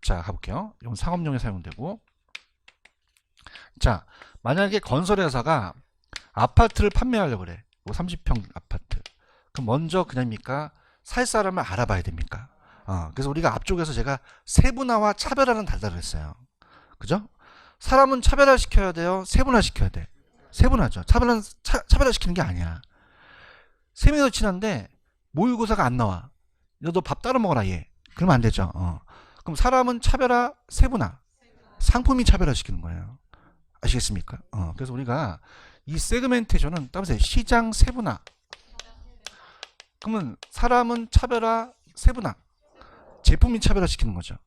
자, 가볼게요. 이건 상업용에 사용되고, 자, 만약에 건설회사가 아파트를 판매하려고 그래. 30평 아파트. 그럼 먼저 그냥입니까? 살 사람을 알아봐야 됩니까? 그래서 우리가 앞쪽에서 제가 세분화와 차별화는 달달을 했어요. 그죠? 사람은 차별화시켜야 돼요? 세분화시켜야 돼? 세분화죠. 차별화시키는 게 아니야. 3명이 친한데 모의고사가 안 나와. 너 밥 따로 먹어라 얘. 그러면 안 되죠. 그럼 사람은 차별화, 세분화. 상품이 차별화시키는 거예요. 아시겠습니까? 그래서 우리가 이 세그멘테이션은 따라서 시장 세분화. 그러면 사람은 차별화, 세분화. 제품이 차별화시키는 거죠.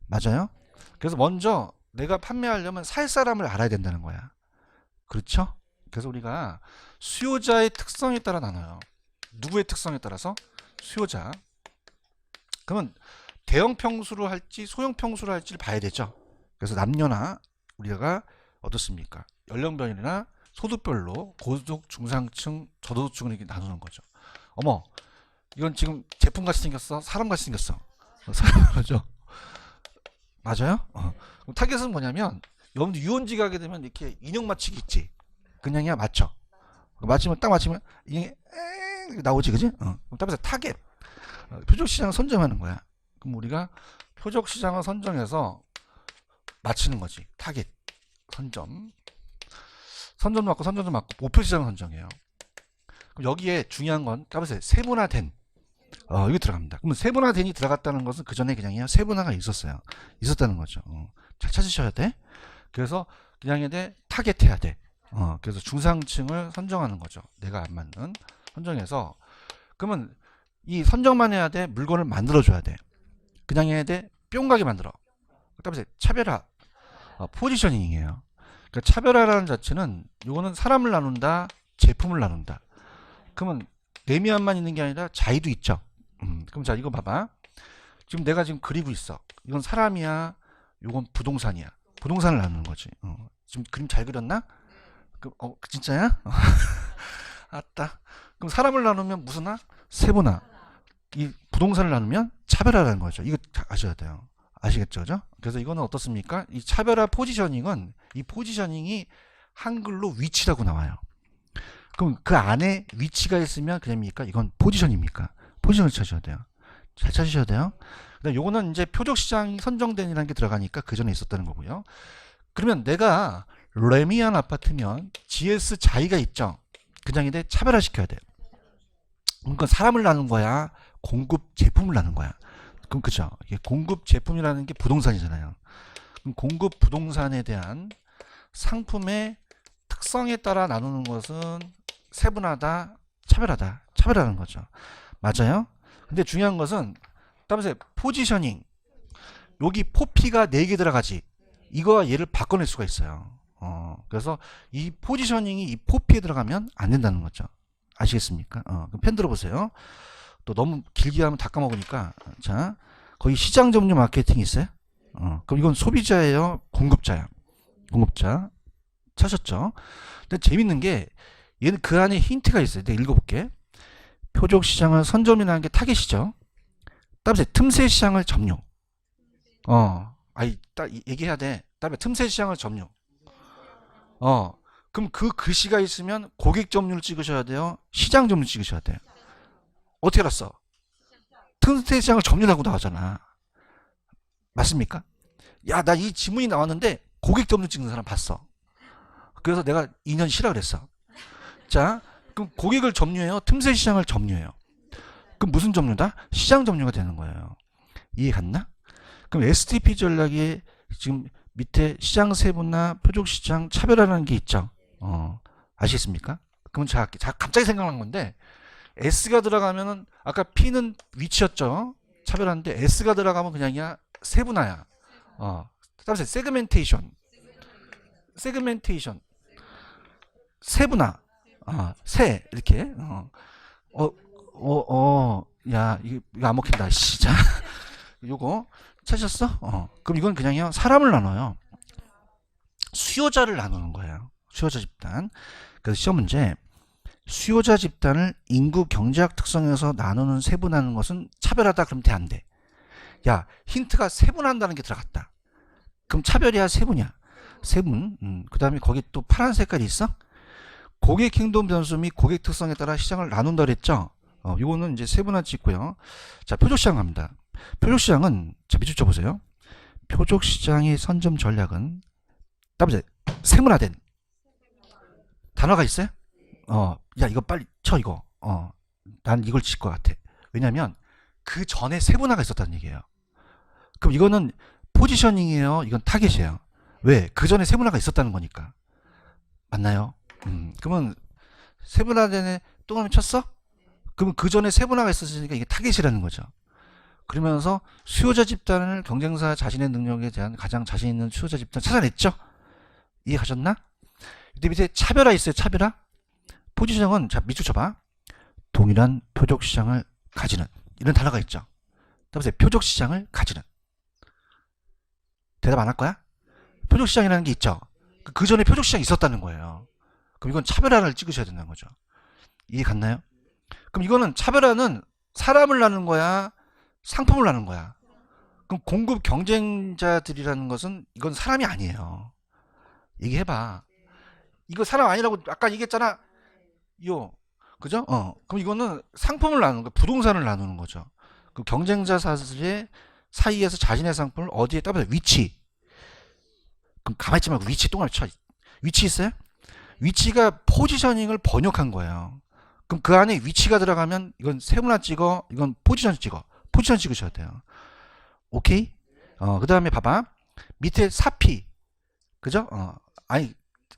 맞아요? 그래서 먼저 내가 판매하려면 살 사람을 알아야 된다는 거야. 그렇죠? 그래서 우리가 수요자의 특성에 따라 나눠요. 누구의 특성에 따라서? 수요자. 그러면 대형 평수로 할지 소형 평수로 할지를 봐야 되죠. 그래서 남녀나 우리가 어떻습니까? 연령별이나 소득별로 고소득, 중상층, 저소득층을 이렇게 나누는 거죠. 어머, 이건 지금 제품같이 생겼어? 사람같이 생겼어? 사람이죠. 맞아요? 타겟은 뭐냐면, 여러분들 유원지 가게 되면 이렇게 인형 맞추기 있지? 그냥이야, 맞춰. 맞추면 딱 맞추면 이게 나오지, 그지? 그럼 따라서 타겟. 표적 시장을 선점하는 거야. 그럼 우리가 표적 시장을 선정해서 맞추는 거지. 타겟. 선점 맞고 목표 시장을 선정해요. 그럼 여기에 중요한 건 따라서 세분화된 이거 들어갑니다. 그럼 세분화된이 들어갔다는 것은 그 전에 그냥요 세분화가 있었어요. 있었다는 거죠. 잘 찾으셔야 돼. 그래서 그냥 해야 돼. 타겟해야 돼. 그래서 중상층을 선정하는 거죠. 내가 안 맞는 선정해서 그러면 이 선정만 해야 돼. 물건을 만들어줘야 돼. 그냥 해야 돼. 뿅 가게 만들어. 그다음에 차별화, 포지셔닝이에요. 그러니까 차별화라는 자체는 요거는 사람을 나눈다, 제품을 나눈다. 그러면 레미안만 있는 게 아니라 자이도 있죠. 그럼 자 이거 봐봐. 지금 내가 지금 그리고 있어. 이건 사람이야. 요건 부동산이야. 부동산을 나누는 거지. 지금 그림 잘 그렸나? 진짜야? 아따. 그럼 사람을 나누면 무슨 화? 세분화. 이 부동산을 나누면 차별화라는 거죠. 이거 아셔야 돼요. 아시겠죠? 그죠? 그래서 이거는 어떻습니까? 이 차별화 포지셔닝은 이 포지셔닝이 한글로 위치라고 나와요. 그럼 그 안에 위치가 있으면 그냥입니까? 이건 포지션입니까? 포지션을 찾으셔야 돼요. 잘 찾으셔야 돼요. 그다음 요거는 이제 표적 시장이 선정된이라는 게 들어가니까 그 전에 있었다는 거고요. 그러면 내가 레미안 아파트면 GS 자이가 있죠. 그냥인데 차별화시켜야 돼. 그러니까 사람을 나눈 거야, 공급 제품을 나눈 거야. 그럼 그죠? 이게 공급 제품이라는 게 부동산이잖아요. 그럼 공급 부동산에 대한 상품의 특성에 따라 나누는 것은 세분화다, 차별하다, 차별하는 거죠. 맞아요? 근데 중요한 것은 따라서 포지셔닝, 여기 포피가 4개 들어가지. 이거와 얘를 바꿔낼 수가 있어요. 그래서 이 포지셔닝이 이 포피에 들어가면 안 된다는 거죠. 아시겠습니까? 그럼 펜 들어보세요. 또 너무 길게 하면 다 까먹으니까. 자, 거기 시장 점유 마케팅 있어요? 그럼 이건 소비자예요? 공급자야? 공급자. 찾았죠? 근데 재밌는 게 얘는 그 안에 힌트가 있어요. 내가 읽어볼게. 표적 시장을 선점이라는 게 타겟이죠. 다음에 틈새 시장을 점유. 딱 얘기해야 돼. 다음에 틈새 시장을 점유. 그럼 그 글씨가 있으면 고객 점유를 찍으셔야 돼요. 시장 점유 찍으셔야 돼요. 어떻게 알았어? 틈새 시장을 점유라고 나오잖아. 맞습니까? 야, 나 이 지문이 나왔는데 고객 점유 찍는 사람 봤어. 그래서 내가 2년 쉬라 그랬어. 자, 그럼 고객을 점유해요? 틈새 시장을 점유해요? 그럼 무슨 점유다? 시장 점유가 되는 거예요. 이해 갔나? 그럼 STP 전략이 지금 밑에 시장 세분화, 표적 시장 차별화라는 게 있죠. 아시겠습니까? 그럼 자, 갑자기 생각난 건데 S가 들어가면은 아까 P는 위치였죠. 차별화인데 S가 들어가면 그냥이야 세분화야. 따라서 세그멘테이션, 세분화, 세 이렇게. 야 이거 안 먹힌다. 자, 요거 찾으셨어? 그럼 이건 그냥요 사람을 나눠요. 수요자를 나누는 거예요. 수요자 집단. 그래서 시험 문제 수요자 집단을 인구 경제학 특성에서 나누는 세분하는 것은 차별하다. 그럼 돼 안 돼? 야, 힌트가 세분한다는 게 들어갔다. 그럼 차별이야 세분이야? 세분. 그 다음에 거기 또 파란 색깔이 있어? 고객 행동 변수 및 고객 특성에 따라 시장을 나눈다 그랬죠? 이거는 이제 세분화 찍고요. 자, 표적 시장 갑니다. 표적 시장은 자, 밑줄 쳐보세요. 표적 시장의 선점 전략은 다음에 세분화된 단어가 있어요? 야, 이거 빨리 쳐 이거. 난 이걸 칠 것 같아. 왜냐면 그 전에 세분화가 있었다는 얘기예요. 그럼 이거는 포지셔닝이에요? 이건 타겟이에요? 왜? 그 전에 세분화가 있었다는 거니까. 맞나요? 그러면 세분화된 동그라미 쳤어? 그러면 그 전에 세분화가 있었으니까 이게 타겟이라는 거죠. 그러면서 수요자 집단을 경쟁사 자신의 능력에 대한 가장 자신 있는 수요자 집단 찾아냈죠? 이해 가셨나? 근데 밑에 차별화 있어요. 차별화? 포지션은 자 밑줄 쳐봐. 동일한 표적 시장을 가지는 이런 단어가 있죠. 다음에 표적 시장을 가지는. 대답 안 할 거야? 표적 시장이라는 게 있죠. 그 전에 표적 시장이 있었다는 거예요. 그럼 이건 차별화를 찍으셔야 된다는 거죠. 이해 갔나요? 그럼 이거는 차별화는 사람을 나눈 거야? 상품을 나눈 거야? 그럼 공급 경쟁자들이라는 것은 이건 사람이 아니에요. 얘기해봐. 이거 사람 아니라고 아까 얘기했잖아. 그죠? 그럼 이거는 상품을 나누는 거, 부동산을 나누는 거죠. 그 경쟁자 사슬의 사이에서 자신의 상품을 어디에 따라서 위치. 그럼 가만히 있지 말고 위치 동그라미 쳐. 위치 있어요? 위치가 포지셔닝을 번역한 거예요. 그럼 그 안에 위치가 들어가면 이건 세분화 찍어, 이건 포지션 찍어. 포지션 찍으셔야 돼요. 오케이? 그 다음에 봐봐. 밑에 사피. 그죠? 아니,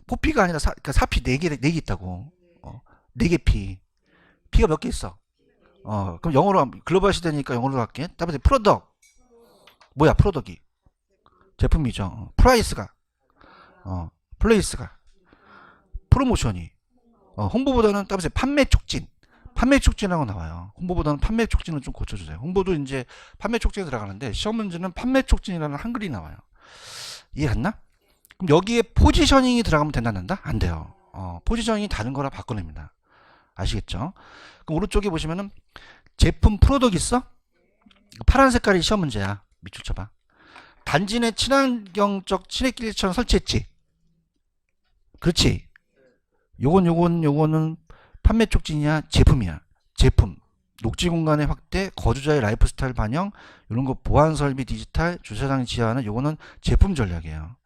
포피가 아니라 그러니까 사피 4개 있다고. 4개 피. 피가 몇 개 있어? 그럼 영어로, 글로벌 시대니까 영어로 할게. 따라서 프로덕. 뭐야, 프로덕이? 제품이죠. 프라이스가. 플레이스가. 프로모션이. 홍보보다는 따라서 판매 촉진. 판매 촉진이라고 나와요. 홍보보다는 판매 촉진은 좀 고쳐주세요. 홍보도 이제 판매 촉진에 들어가는데 시험 문제는 판매 촉진이라는 한글이 나와요. 이해 갔나? 그럼 여기에 포지셔닝이 들어가면 된다 안 된다? 안 돼요. 포지셔닝이 다른 거라 바꿔냅니다. 아시겠죠? 그럼 오른쪽에 보시면은 제품 프로덕트 있어? 파란 색깔이 시험 문제야. 밑줄 쳐봐. 단지 내 친환경적 친해끼리처럼 설치했지. 그렇지. 요거는 판매 촉진이야, 제품이야. 제품. 녹지 공간의 확대, 거주자의 라이프 스타일 반영, 이런 거 보안 설비 디지털, 주차장 지하는 요거는 제품 전략이에요.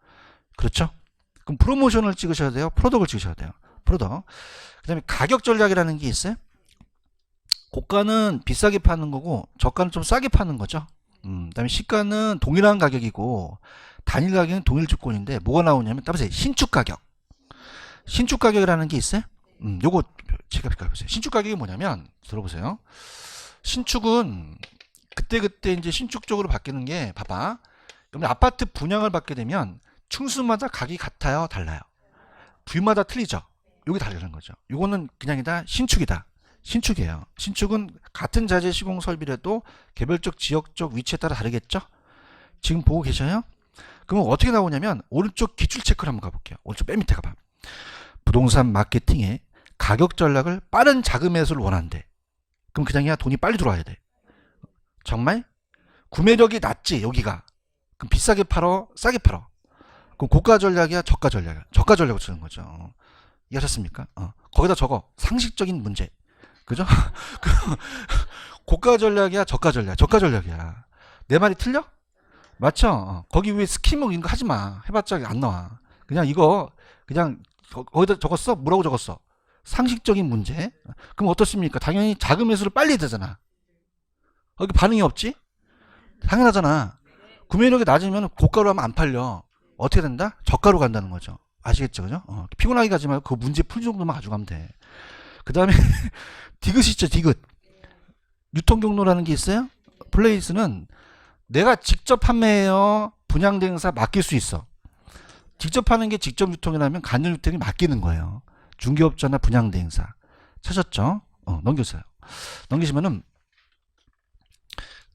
그렇죠? 그럼 프로모션을 찍으셔야 돼요. 프로덕을 찍으셔야 돼요. 프로덕. 그다음에 가격 전략이라는 게 있어요. 고가는 비싸게 파는 거고 저가는 좀 싸게 파는 거죠. 그다음에 시가는 동일한 가격이고 단일 가격은 동일 주권인데 뭐가 나오냐면 따라서 신축 가격. 신축 가격이라는 게 있어요. 요거 제가 보세요. 신축 가격이 뭐냐면 들어보세요. 신축은 그때 이제 신축적으로 바뀌는 게 봐봐. 그러면 아파트 분양을 받게 되면 층수마다 가격이 같아요, 달라요. 부위마다 틀리죠. 요게 다르는 거죠. 요거는 그냥이다 신축이다. 신축이에요. 신축은 같은 자재 시공 설비라도 개별적 지역적 위치에 따라 다르겠죠. 지금 보고 계셔요? 그러면 어떻게 나오냐면 오른쪽 기출 체크를 한번 가볼게요. 오른쪽 맨 밑에 가봐. 부동산 마케팅에 가격 전략을 빠른 자금 매수를 원한대. 그럼 그냥이야 돈이 빨리 들어와야 돼. 정말? 구매력이 낮지 여기가. 그럼 비싸게 팔어 싸게 팔어. 그럼 고가 전략이야 저가 전략이야. 저가 전략을 쓰는 거죠. 이해하셨습니까? 거기다 적어 상식적인 문제. 그죠? 고가 전략이야 저가 전략. 저가 전략이야. 내 말이 틀려? 맞죠? 거기 왜 스키머 이런 거 하지 마. 해봤자 안 나와. 그냥 이거 그냥 거기다 적었어? 뭐라고 적었어? 상식적인 문제. 그럼 어떻습니까? 당연히 자금 매수를 빨리 해야 되잖아. 여기 반응이 없지? 당연하잖아. 구매력이 낮으면 고가로 하면 안 팔려. 어떻게 된다? 저가로 간다는 거죠. 아시겠죠? 그죠? 피곤하게 가지 말고 그 문제 풀 정도만 가져가면 돼. 그 다음에 디귿이 있죠. 디귿. 유통 경로라는 게 있어요. 플레이스는 내가 직접 판매해요. 분양대행사 맡길 수 있어. 직접 하는 게 직접 유통이라면 간접 유통이 맡기는 거예요. 중개업자나 분양대행사. 찾았죠? 넘겨주세요. 넘기시면은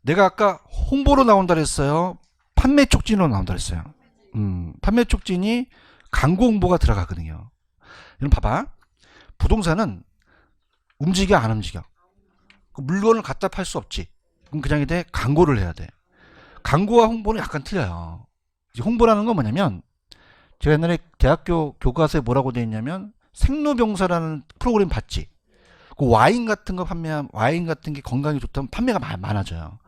내가 아까 홍보로 나온다 그랬어요. 판매 촉진으로 나온다 그랬어요. 판매 촉진이 광고 홍보가 들어가거든요. 이럼 봐봐. 부동산은 움직여 안 움직여? 그 물건을 갖다 팔 수 없지. 그럼 그냥 이제 광고를 해야 돼. 광고와 홍보는 약간 틀려요. 이제 홍보라는 건 뭐냐면 제가 옛날에 대학교 교과서에 뭐라고 되어 있냐면 생로병사라는 프로그램 봤지. 그 와인 같은 거 판매하면 와인 같은 게 건강에 좋다면 판매가 많아져요.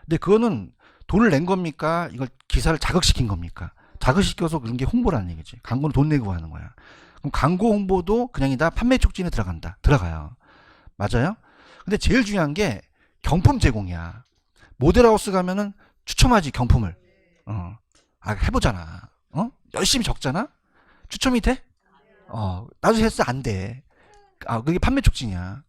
근데 그거는 돈을 낸 겁니까? 이걸 기사를 자극시킨 겁니까? 자극시켜서 그런 게 홍보라는 얘기지. 광고는 돈 내고 하는 거야. 그럼 광고 홍보도 그냥이다 판매 촉진에 들어간다. 들어가요. 맞아요? 근데 제일 중요한 게 경품 제공이야. 모델하우스 가면은 추첨하지 경품을. 해보잖아. 열심히 적잖아. 추첨이 돼? 나도 했어 안 돼. 그게 판매 촉진이야.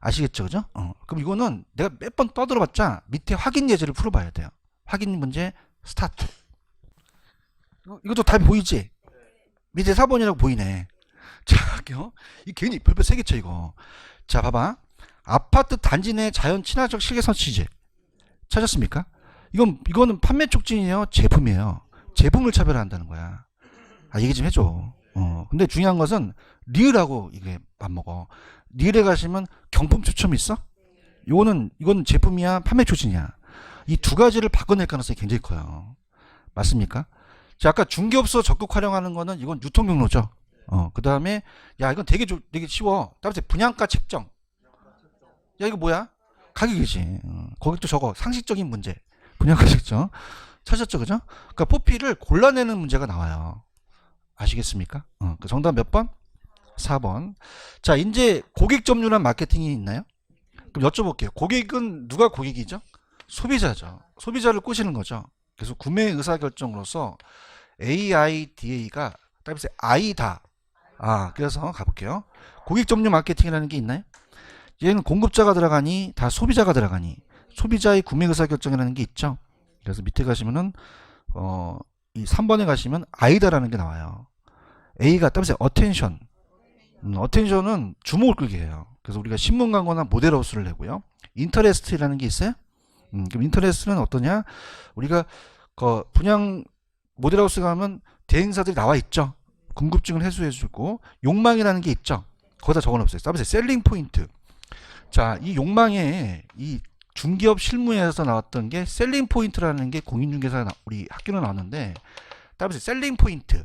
아시겠죠, 그죠? 그럼 이거는 내가 몇 번 떠들어봤자 밑에 확인 예제를 풀어봐야 돼요. 확인 문제 스타트. 이것도 답이 보이지? 밑에 4번이라고 보이네. 자, 이 괜히 별표 3개 쳐 이거. 자, 봐봐. 아파트 단지 내 자연 친화적 실내 설치제. 찾았습니까? 이거는 판매 촉진이에요, 제품이에요. 제품을 차별화한다는 거야. 얘기 좀 해줘. 근데 중요한 것은 리을하고 이게 맞먹어. 리을에 가시면 경품 추첨 있어? 이거는 제품이야, 판매 촉진이야. 이 두 가지를 바꿔낼 가능성이 굉장히 커요. 맞습니까? 자, 아까 중개업소 적극 활용하는 거는 이건 유통 경로죠. 그 다음에 야 이건 되게 쉬워. 따라서 분양가 책정. 야 이거 뭐야? 가격이지. 거기 또 적어 상식적인 문제. 분양가 책정. 찾았죠, 그죠? 그러니까 포피를 골라내는 문제가 나와요. 아시겠습니까? 그 정답 몇 번? 4번. 자, 이제 고객 점유란 마케팅이 있나요? 그럼 여쭤볼게요. 고객은 누가 고객이죠? 소비자죠. 소비자를 꼬시는 거죠. 그래서 구매 의사결정으로서 AIDA가 다음에 I다. 그래서 가볼게요. 고객 점유 마케팅이라는 게 있나요? 얘는 공급자가 들어가니 다 소비자가 들어가니 소비자의 구매 의사 결정이라는 게 있죠. 그래서 밑에 가시면은 이 3번에 가시면 I다라는 게 나와요. A가 따라서 attention. attention은 주목을 끌게 해요. 그래서 우리가 신문 광고나 모델하우스를 내고요. interest라는 게 있어요. 그럼 interest는 어떠냐? 우리가 분양 모델하우스 가면 대행사들이 나와 있죠. 궁금증을 해소해주고 욕망이라는 게 있죠. 거기다 적어놓으세요. 따라서 셀링 포인트. 자, 이 욕망에 이 중기업 실무에서 나왔던 게 셀링 포인트라는 게 공인중개사 우리 학교는 나왔는데 따라서 셀링 포인트.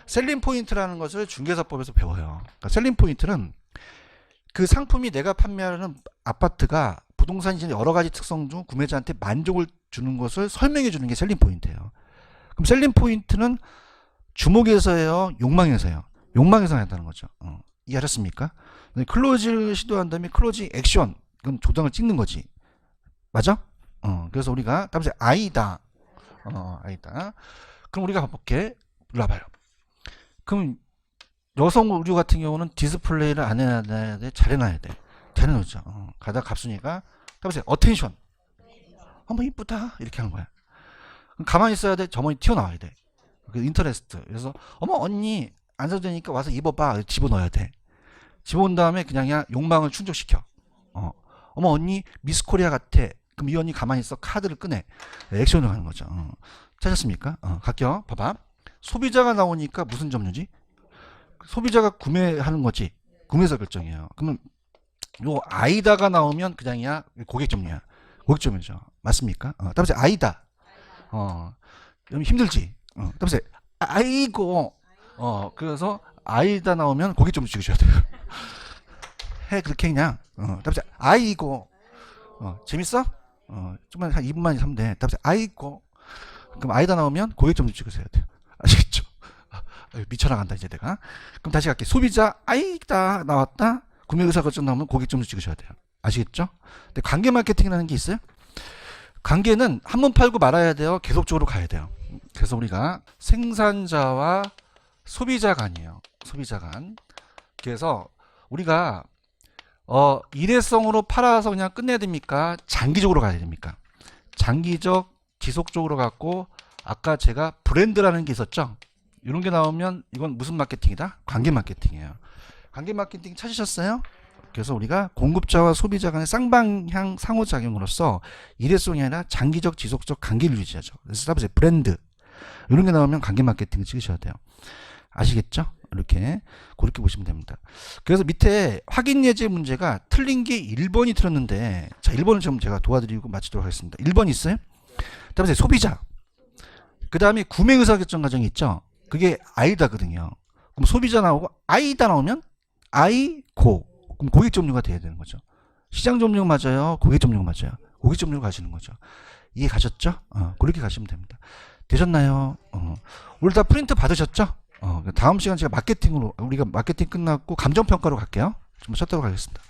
셀링 포인트라는 것을 중개사법에서 배워요. 그러니까 셀링 포인트는 그 상품이 내가 판매하는 아파트가 부동산 여러 가지 특성 중 구매자한테 만족을 주는 것을 설명해 주는 게 셀링 포인트예요. 그럼 셀링 포인트는 주목에서예요, 욕망에서요? 욕망에서 한다는 거죠. 이해하셨습니까? 클로즈를 시도한 다음에 클로즈 액션, 그건 조정을 찍는 거지. 맞아? 그래서 우리가 답이 I다. I다. 그럼 우리가 볼게. 일로 와봐요. 그럼 여성 의류 같은 경우는 디스플레이를 안 해놔야 돼? 잘 해놔야 돼? 잘 해놓죠. 가다 갑순이가 답이 어텐션. 어머 이쁘다. 이렇게 하는 거야. 그럼 가만히 있어야 돼? 저머니 튀어나와야 돼. 그 인터레스트. 그래서 어머 언니 안 사도 되니까 와서 입어봐. 집어넣어야 돼. 집어온 다음에 그냥 욕망을 충족시켜. 어머 언니 미스코리아 같아. 그럼 이 언니 가만히 있어. 카드를 꺼내. 액션을 하는 거죠. 찾았습니까? 갈게요. 봐봐. 소비자가 나오니까 무슨 점유지? 소비자가 구매하는 거지. 구매사 결정이에요. 그러면 요 아이다가 나오면 그냥이야 고객 점유야. 고객 점유죠. 맞습니까? 따라서 아이다. 힘들지. 따라서 아이고. 그래서 아이다 나오면 고객 점유 찍으셔야 돼요. 해 그렇게 그냥. 따라서 아이고. 재밌어? 좀만 한 2분만 하면 돼. 따라서 아이고. 그럼 아이다 나오면 고객 점유 찍으셔야 돼요. 아시겠죠? 미쳐나간다 이제 내가. 그럼 다시 갈게. 소비자 아이다 나왔다. 구매 의사 결정 나오면 고객 점수 찍으셔야 돼요. 아시겠죠? 근데 관계 마케팅이라는 게 있어요. 관계는 한 번 팔고 말아야 돼요. 계속적으로 가야 돼요. 그래서 우리가 생산자와 소비자 간이에요. 소비자 간. 그래서 우리가 일회성으로 팔아서 그냥 끝내야 됩니까? 장기적으로 가야 됩니까? 장기적 지속적으로 갖고 아까 제가 브랜드라는 게 있었죠. 이런 게 나오면 이건 무슨 마케팅이다? 관계 마케팅이에요. 관계 마케팅 찾으셨어요? 그래서 우리가 공급자와 소비자 간의 쌍방향 상호작용으로서 일회성이 아니라 장기적 지속적 관계를 유지하죠. 그래서 답은 브랜드. 이런 게 나오면 관계 마케팅을 찍으셔야 돼요. 아시겠죠? 이렇게 그렇게 보시면 됩니다. 그래서 밑에 확인 예제 문제가 틀린 게 1번이 틀렸는데 자 1번을 좀 제가 도와드리고 마치도록 하겠습니다. 1번 있어요? 답은 소비자. 그 다음에 구매 의사결정 과정이 있죠. 그게 아이다거든요. 그럼 소비자 나오고 아이다 나오면 아이고. 그럼 고객 점유가 돼야 되는 거죠. 시장 점유 맞아요? 고객 점유 맞아요? 고객 점유로 가시는 거죠. 이해 가셨죠? 그렇게 가시면 됩니다. 되셨나요? 오늘 다 프린트 받으셨죠? 다음 시간 제가 마케팅으로 우리가 마케팅 끝났고 감정평가로 갈게요. 좀 쉬었다고 가겠습니다.